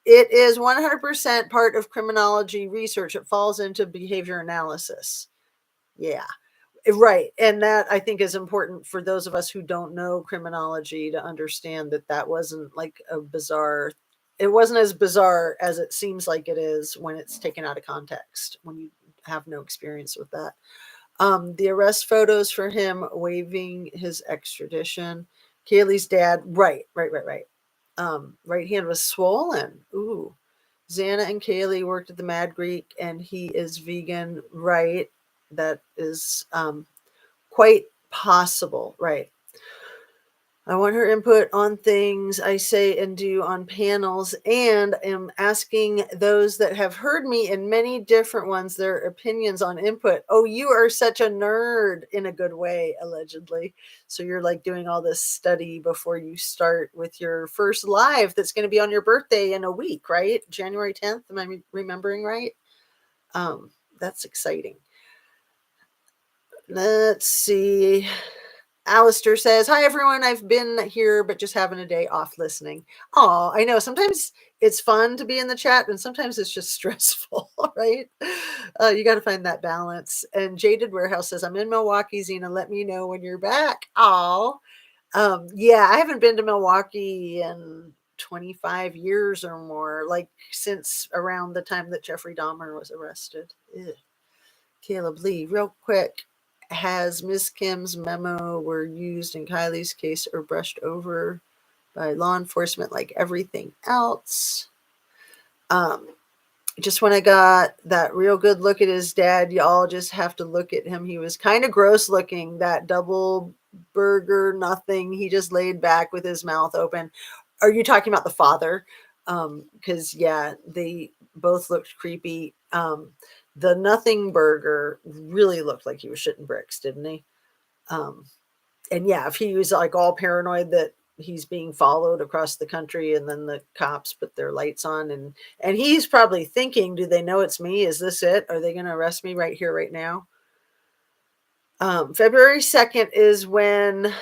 It is 100% part of criminology research. It falls into behavior analysis. Yeah. Right. And that I think is important for those of us who don't know criminology to understand that that wasn't like it wasn't as bizarre as it seems like it is when it's taken out of context, when you have no experience with that. The arrest photos for him waiving his extradition. Kaylee's dad, right. Right hand was swollen. Ooh. Xana and Kaylee worked at the Mad Greek and he is vegan, right? That is quite possible, right? I want her input on things I say and do on panels, and am asking those that have heard me in many different ones their opinions on input. Oh, you are such a nerd in a good way, allegedly. So you're like doing all this study before you start with your first live that's going to be on your birthday in a week, right? January 10th. Am I remembering right? That's exciting. Let's see. Alistair says, hi, everyone. I've been here, but just having a day off listening. Oh, I know. Sometimes it's fun to be in the chat, and sometimes it's just stressful, right? You got to find that balance. And Jaded Warehouse says, I'm in Milwaukee, Zena. Let me know when you're back. Oh, yeah, I haven't been to Milwaukee in 25 years or more, like since around the time that Jeffrey Dahmer was arrested. Ugh. Caleb Lee, real quick. Has Miss Kim's memo were used in Kylie's case or brushed over by law enforcement like everything else? Just when I got that real good look at his dad, y'all just have to look at him. He was kind of gross looking, that double burger, nothing. He just laid back with his mouth open. Are you talking about the father? Because yeah, they both looked creepy. The Nothing Burger really looked like he was shitting bricks, didn't he? Um, and yeah, if he was like all paranoid that he's being followed across the country and then the cops put their lights on and he's probably thinking, do they know it's me? Is this it? Are they going to arrest me right here, right now? February 2nd is when,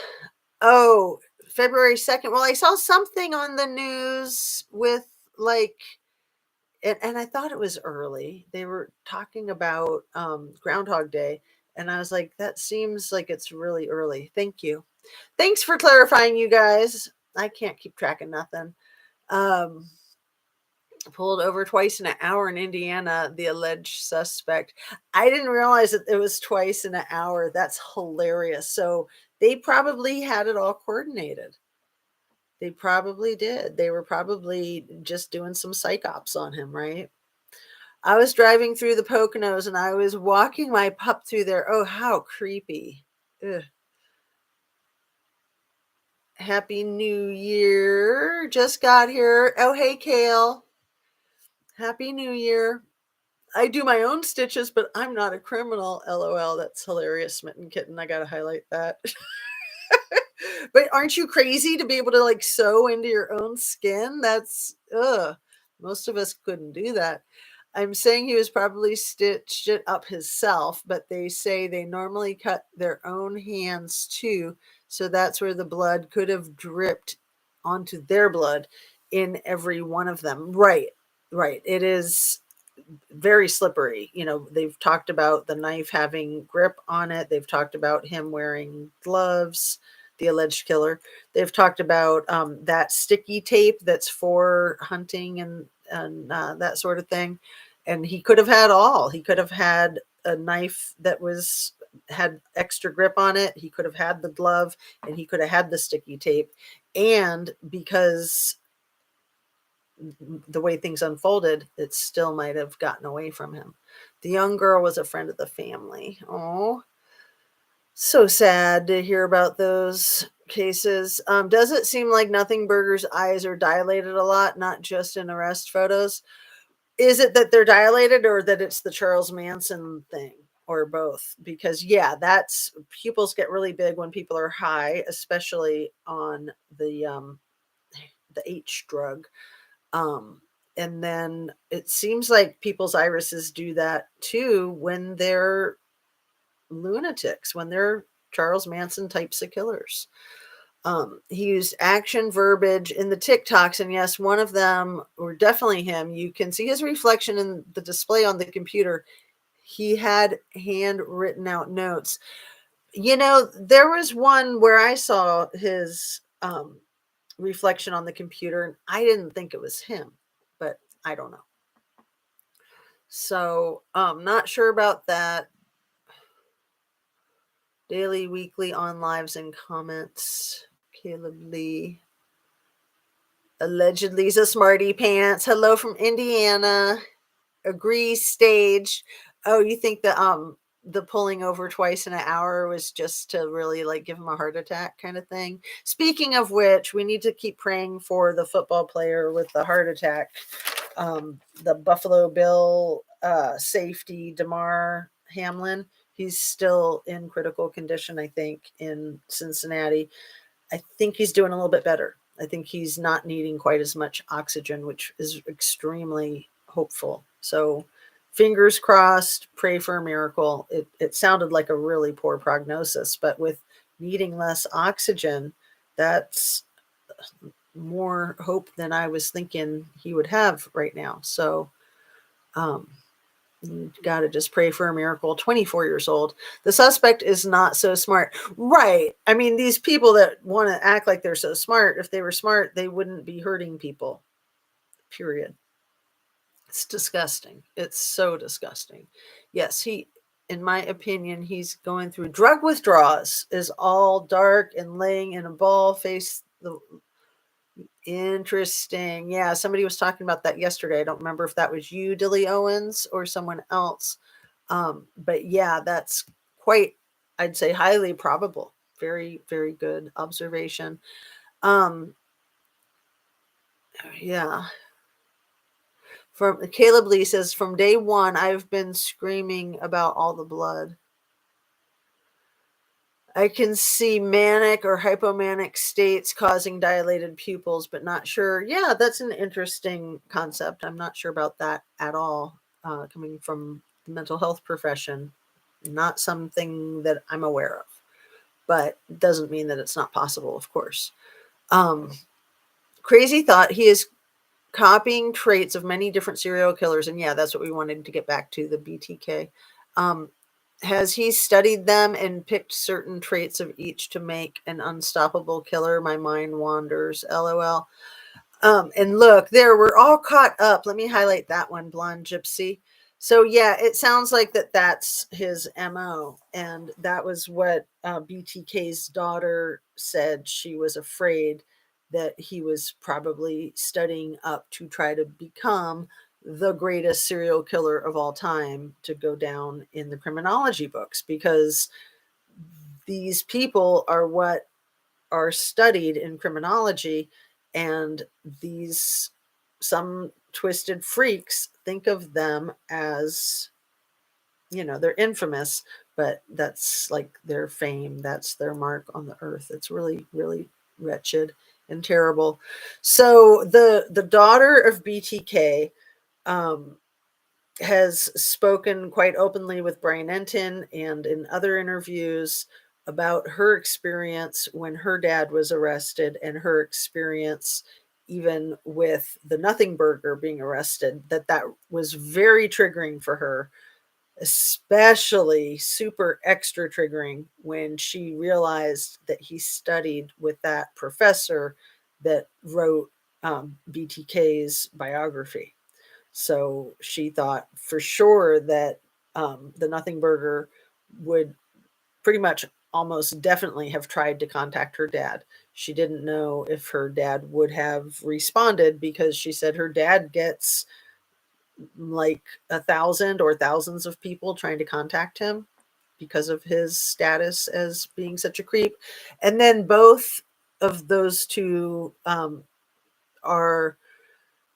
oh, February 2nd. Well, I saw something on the news with like, and I thought it was early. They were talking about Groundhog Day. And I was like, that seems like it's really early. Thank you. Thanks for clarifying, you guys. I can't keep track of nothing. Um, Pulled over twice in an hour in Indiana, the alleged suspect. I didn't realize that it was twice in an hour. That's hilarious. So they probably had it all coordinated. They probably did. They were probably just doing some psych ops on him, right? I was driving through the Poconos and I was walking my pup through there. Oh, how creepy. Ugh. Happy New Year. Just got here. Oh, hey, Kale. Happy New Year. I do my own stitches, but I'm not a criminal. LOL. That's hilarious, Smitten Kitten. I got to highlight that. But aren't you crazy to be able to like sew into your own skin? That's, ugh. Most of us couldn't do that. I'm saying he was probably stitched it up himself, but they say they normally cut their own hands too. So that's where the blood could have dripped onto their blood in every one of them. Right, right. It is very slippery. You know, they've talked about the knife having grip on it. They've talked about him wearing gloves, the alleged killer. They've talked about that sticky tape that's for hunting and that sort of thing. And he could have had all. He could have had a knife that was had extra grip on it. He could have had the glove, and he could have had the sticky tape. And because the way things unfolded, it still might have gotten away from him. The young girl was a friend of the family. Oh, so sad to hear about those cases. Does it seem like Nothing Burger's eyes are dilated a lot, not just in arrest photos? Is it that they're dilated or that it's the Charles Manson thing? Or both? Because yeah, that's pupils get really big when people are high, especially on the H drug. Um, and then it seems like people's irises do that too when they're lunatics, when they're Charles Manson types of killers. He used action verbiage in the TikToks, and yes, one of them, or definitely him, you can see his reflection in the display on the computer. He had handwritten out notes. You know, there was one where I saw his reflection on the computer, and I didn't think it was him, but I don't know. So, not sure about that. Daily, weekly, on lives and comments. Caleb Lee. Allegedly, he's a smarty pants. Hello from Indiana. Agree, staged. Oh, you think the pulling over twice in an hour was just to really like give him a heart attack kind of thing? Speaking of which, we need to keep praying for the football player with the heart attack. The Buffalo Bill safety, Damar Hamlin. He's still in critical condition, I think, in Cincinnati. I think he's doing a little bit better. I think he's not needing quite as much oxygen, which is extremely hopeful. So, fingers crossed, pray for a miracle. It sounded like a really poor prognosis, but with needing less oxygen, that's more hope than I was thinking he would have right now. So, um, you got to just pray for a miracle. 24 years old. The suspect is not so smart. Right. I mean, these people that want to act like they're so smart, if they were smart, they wouldn't be hurting people. Period. It's disgusting. It's so disgusting. Yes, in my opinion, he's going through drug withdrawals, is all dark and laying in a ball face. Interesting. Yeah, somebody was talking about that yesterday. I don't remember if that was you, Dilly Owens, or someone else. But yeah, that's quite, I'd say, highly probable. Very, very good observation. Um, yeah. From Caleb Lee says, from day one, I've been screaming about all the blood. I can see manic or hypomanic states causing dilated pupils, but not sure. Yeah, that's an interesting concept. I'm not sure about that at all. Coming from the mental health profession, not something that I'm aware of, but doesn't mean that it's not possible, of course. Um, Crazy thought. He is copying traits of many different serial killers, and yeah, that's what we wanted to get back to, the BTK. Um, has he studied them and picked certain traits of each to make an unstoppable killer? My mind wanders. LOL. And look, there, we're all caught up. Let me highlight that one, Blonde Gypsy. So yeah, it sounds like that's his MO. And that was what BTK's daughter said. She was afraid that he was probably studying up to try to become the greatest serial killer of all time, to go down in the criminology books, because these people are what are studied in criminology, and these, some twisted freaks think of them as, they're infamous, but that's like their fame, that's their mark on the earth. It's really, really wretched and terrible. So the daughter of BTK um, has spoken quite openly with Brian Entin and in other interviews about her experience when her dad was arrested, and her experience even with the Nothing Burger being arrested, that was very triggering for her, especially super extra triggering when she realized that he studied with that professor that wrote BTK's biography. So she thought for sure that the Nothing Burger would pretty much almost definitely have tried to contact her dad. She didn't know if her dad would have responded, because she said her dad gets like 1,000 or thousands of people trying to contact him because of his status as being such a creep. And then both of those two are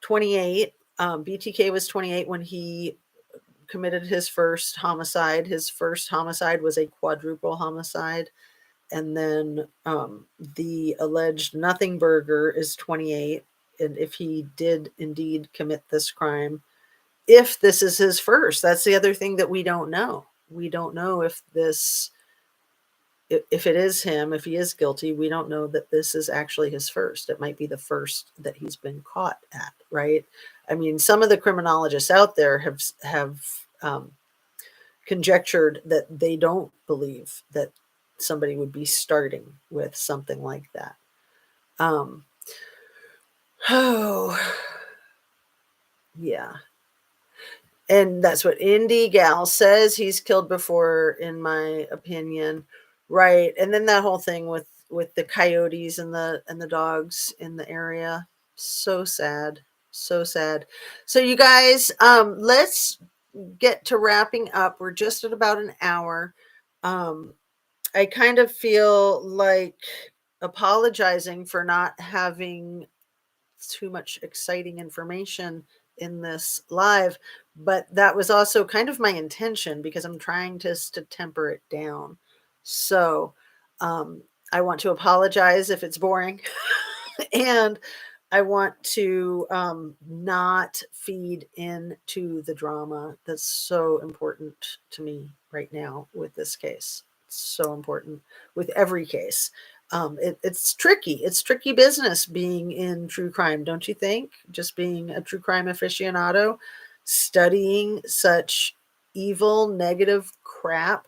28. BTK was 28 when he committed his first homicide. His first homicide was a quadruple homicide. And then the alleged Nothing Burger is 28. And if he did indeed commit this crime, if this is his first, that's the other thing that we don't know. We don't know if this, if it is him, if he is guilty, we don't know that this is actually his first. It might be the first that he's been caught at, right? I mean, some of the criminologists out there have conjectured that they don't believe that somebody would be starting with something like that. Oh, yeah. And that's what Indie Gal says. He's killed before, in my opinion. Right. And then that whole thing with the coyotes and the dogs in the area. So sad. So sad. So you guys, let's get to wrapping up. We're just at about an hour. I kind of feel like apologizing for not having too much exciting information in this live, but that was also kind of my intention, because I'm trying to temper it down. So I want to apologize if it's boring. And I want to not feed into the drama that's so important to me right now with this case. It's so important with every case. It's tricky. It's tricky business being in true crime, don't you think? Just being a true crime aficionado, studying such evil, negative crap,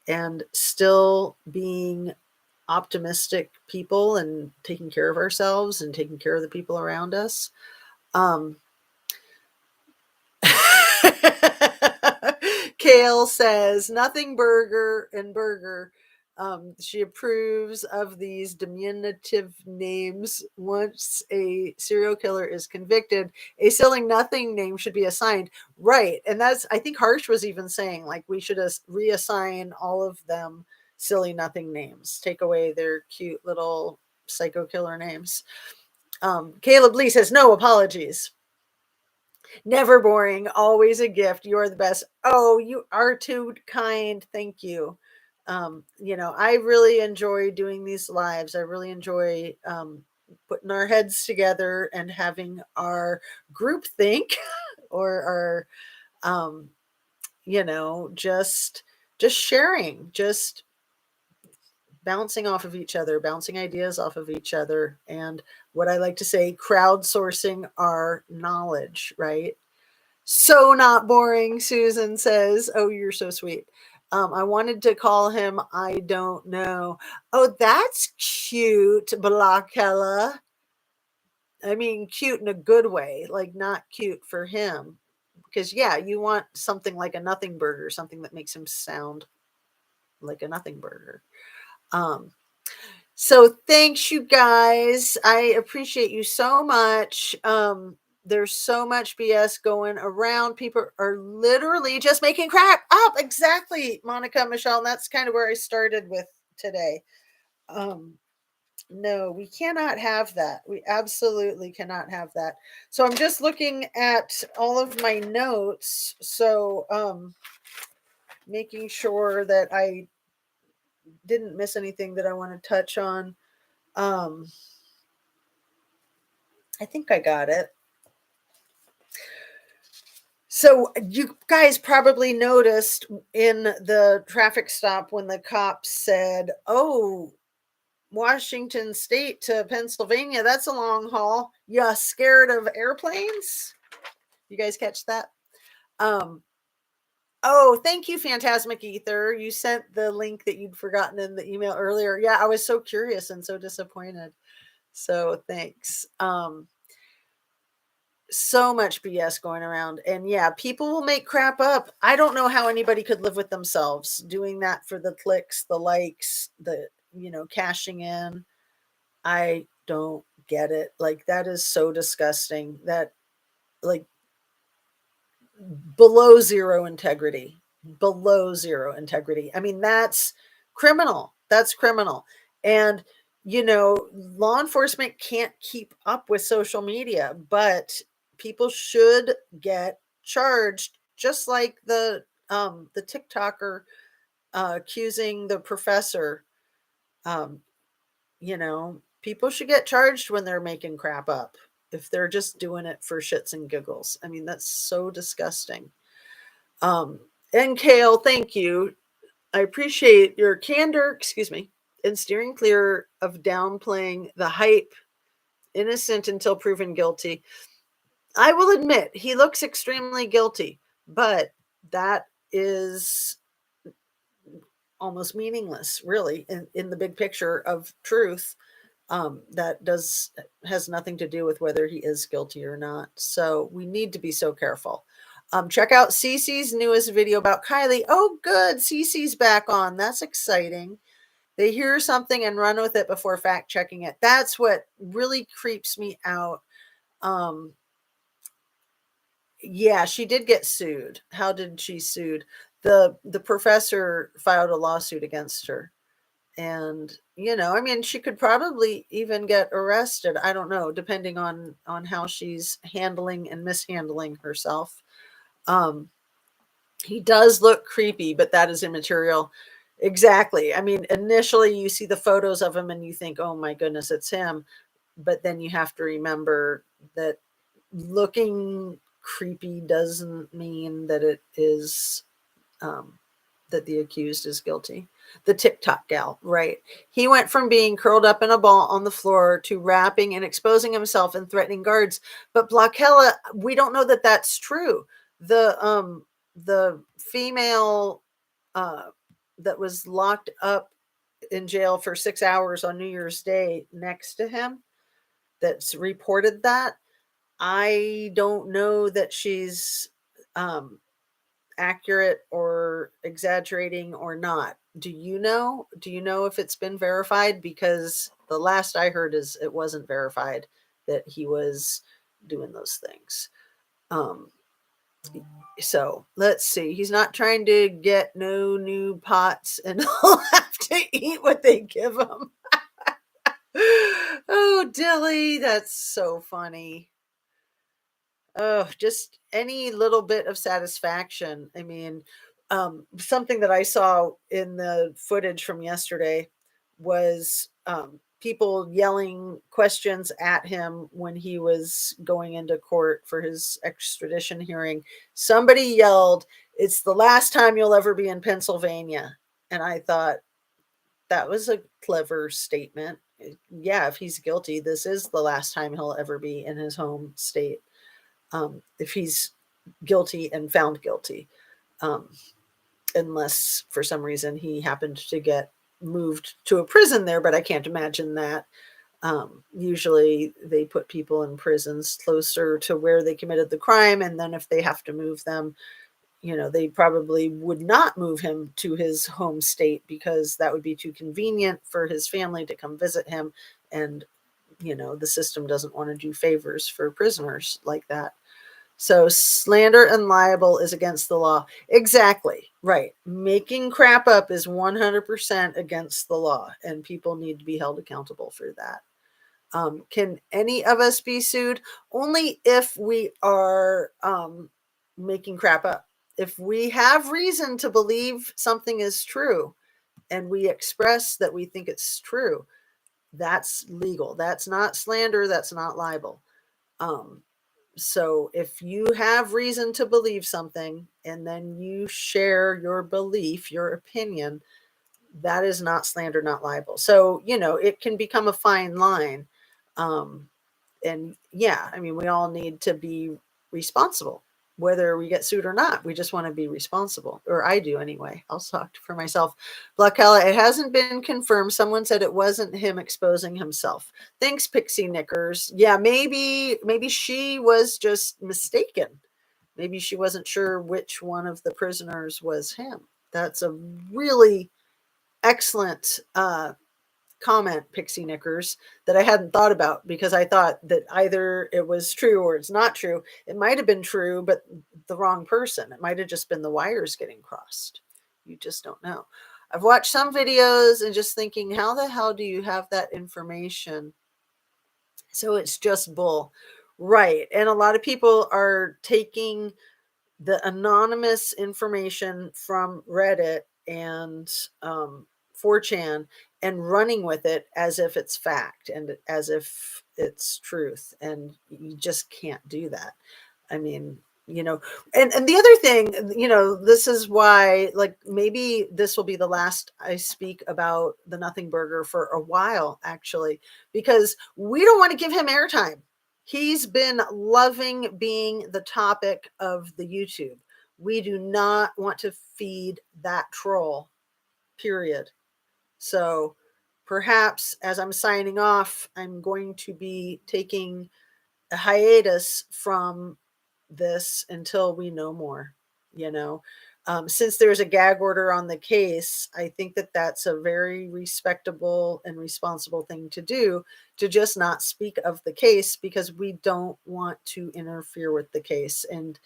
and still being optimistic people and taking care of ourselves and taking care of the people around us. Um, Kale says Nothing Burger and Burger. She approves of these diminutive names. Once a serial killer is convicted, a silly nothing name should be assigned. Right. And that's, I think Harsh was even saying, like, we should reassign all of them silly nothing names, take away their cute little psycho killer names. Caleb Lee says, no apologies. Never boring, always a gift. You are the best. Oh, you are too kind. Thank you. I really enjoy doing these lives. I really enjoy putting our heads together and having our group think or our just sharing, just bouncing off of each other, bouncing ideas off of each other, and what I like to say, crowdsourcing our knowledge, right? So not boring, Susan says. Oh, you're so sweet. I wanted to call him I don't know. Oh, that's cute, Balakella. I mean, cute in a good way, like not cute for him. Because, yeah, you want something like a nothing burger, something that makes him sound like a nothing burger. Um, So thanks, you guys. I appreciate you so much. There's so much BS going around. People are literally just making crap up. Exactly, Monica, Michelle. And that's kind of where I started with today. Um, no, we cannot have that. We absolutely cannot have that. So I'm just looking at all of my notes. So making sure that I didn't miss anything that I want to touch on. Um, I think I got it. So you guys probably noticed in the traffic stop when the cops said, "Oh, Washington State to Pennsylvania, that's a long haul. You scared of airplanes?" You guys catch that? Um, oh, thank you, Phantasmic Ether. You sent the link that you'd forgotten in the email earlier. Yeah, I was so curious and so disappointed. So thanks. So much BS going around. And yeah, people will make crap up. I don't know how anybody could live with themselves doing that for the clicks, the likes, cashing in. I don't get it. Like, that is so disgusting. That, like, below zero integrity. Below zero integrity. I mean, that's criminal. That's criminal. And law enforcement can't keep up with social media, but people should get charged, just like the TikToker accusing the professor. Um, people should get charged when they're making crap up if they're just doing it for shits and giggles. I mean, that's so disgusting. Um, and Kale, thank you. I appreciate your candor, excuse me, in steering clear of downplaying the hype, innocent until proven guilty. I will admit, he looks extremely guilty, but that is almost meaningless, really, in the big picture of truth. That has nothing to do with whether he is guilty or not. So we need to be so careful. Check out Cece's newest video about Kylie. Oh, good. Cece's back on. That's exciting. They hear something and run with it before fact checking it. That's what really creeps me out. Um, yeah, she did get sued. How did she sued? The professor filed a lawsuit against her. And I mean, she could probably even get arrested. I don't know, depending on how she's handling and mishandling herself. Um, he does look creepy, but that is immaterial. Exactly. I mean, initially you see the photos of him and you think, oh my goodness, it's him. But then you have to remember that looking creepy doesn't mean that it is that the accused is guilty. The TikTok gal, right? He went from being curled up in a ball on the floor to rapping and exposing himself and threatening guards. But Blockella, we don't know that that's true. The female uh, that was locked up in jail for 6 hours on New Year's Day next to him, that's reported that. I don't know that she's accurate or exaggerating or not. Do you know? Do you know if it's been verified? Because the last I heard is it wasn't verified that he was doing those things. Um, so let's see. He's not trying to get no new pots, and he'll have to eat what they give him. Oh, Dilly, that's so funny. Oh, just any little bit of satisfaction. I mean, something that I saw in the footage from yesterday was people yelling questions at him when he was going into court for his extradition hearing. Somebody yelled, "It's the last time you'll ever be in Pennsylvania." And I thought that was a clever statement. Yeah, if he's guilty, this is the last time he'll ever be in his home state, if he's guilty and found guilty, um, unless for some reason he happened to get moved to a prison there. But I can't imagine that. Usually they put people in prisons closer to where they committed the crime. And then if they have to move them, they probably would not move him to his home state because that would be too convenient for his family to come visit him. And, the system doesn't want to do favors for prisoners like that. So slander and libel is against the law. Exactly. Right. Making crap up is 100% against the law, and people need to be held accountable for that. Can any of us be sued? Only if we are making crap up. If we have reason to believe something is true and we express that we think it's true, that's legal. That's not slander. That's not libel. Um, so if you have reason to believe something and then you share your belief, your opinion, that is not slander, not libel. So, it can become a fine line. Um, and yeah, I mean, we all need to be responsible, whether we get sued or not. We just want to be responsible, or I do anyway. I'll talk for myself. Blackella, it hasn't been confirmed. Someone said it wasn't him exposing himself. Thanks, Pixie Knickers. Yeah, maybe she was just mistaken. Maybe she wasn't sure which one of the prisoners was him. That's a really excellent comment, Pixie Knickers, that I hadn't thought about, because I thought that either it was true or it's not true. It might have been true, but the wrong person. It might have just been the wires getting crossed. You just don't know. I've watched some videos and just thinking, how the hell do you have that information? So it's just bull. Right. And a lot of people are taking the anonymous information from Reddit and 4chan and running with it as if it's fact and as if it's truth. And you just can't do that. I mean, and the other thing, this is why, like, maybe this will be the last I speak about the Nothing Burger for a while, actually, because we don't want to give him airtime. He's been loving being the topic of the YouTube. We do not want to feed that troll, period. So perhaps as I'm signing off, I'm going to be taking a hiatus from this until we know more, you know. Since there's a gag order on the case, I think that that's a very respectable and responsible thing to do, to just not speak of the case, because we don't want to interfere with the case. And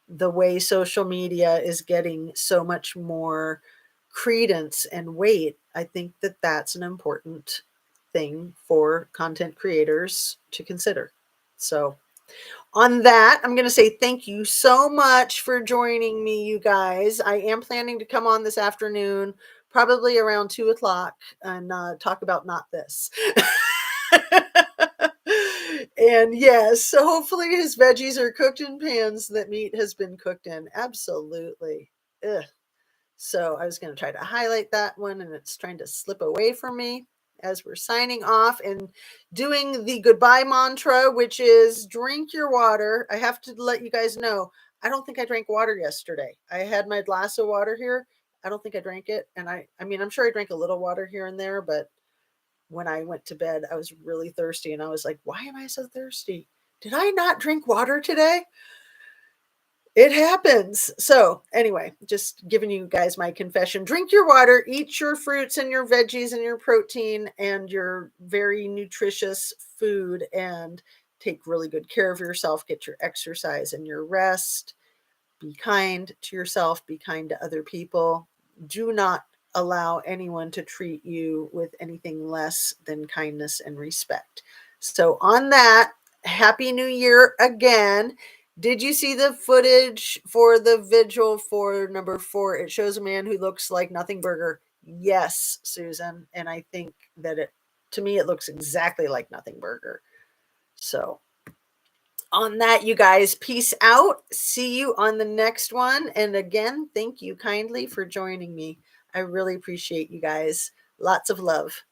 the way social media is getting so much more credence and weight, I think that that's an important thing for content creators to consider. So, on that, I'm going to say thank you so much for joining me, you guys. I am planning to come on this afternoon, probably around 2 o'clock, and talk about not this. And yes, so hopefully his veggies are cooked in pans that meat has been cooked in. Absolutely. Ugh. So I was going to try to highlight that one, and it's trying to slip away from me as we're signing off and doing the goodbye mantra, which is drink your water. I have to let you guys know, I don't think I drank water yesterday. I had my glass of water here. I don't think I drank it. And I mean, I'm sure I drank a little water here and there, but when I went to bed, I was really thirsty, and I was like, why am I so thirsty? Did I not drink water today? It happens. So, anyway, just giving you guys my confession. Drink your water, eat your fruits and your veggies and your protein and your very nutritious food, and take really good care of yourself. Get your exercise and your rest. Be kind to yourself, be kind to other people. Do not allow anyone to treat you with anything less than kindness and respect. So, on that, Happy New Year again. Did you see the footage for the vigil for number 4? It shows a man who looks like Nothing Burger. Yes, Susan. And I think that to me, it looks exactly like Nothing Burger. So, on that, you guys, peace out. See you on the next one. And again, thank you kindly for joining me. I really appreciate you guys. Lots of love.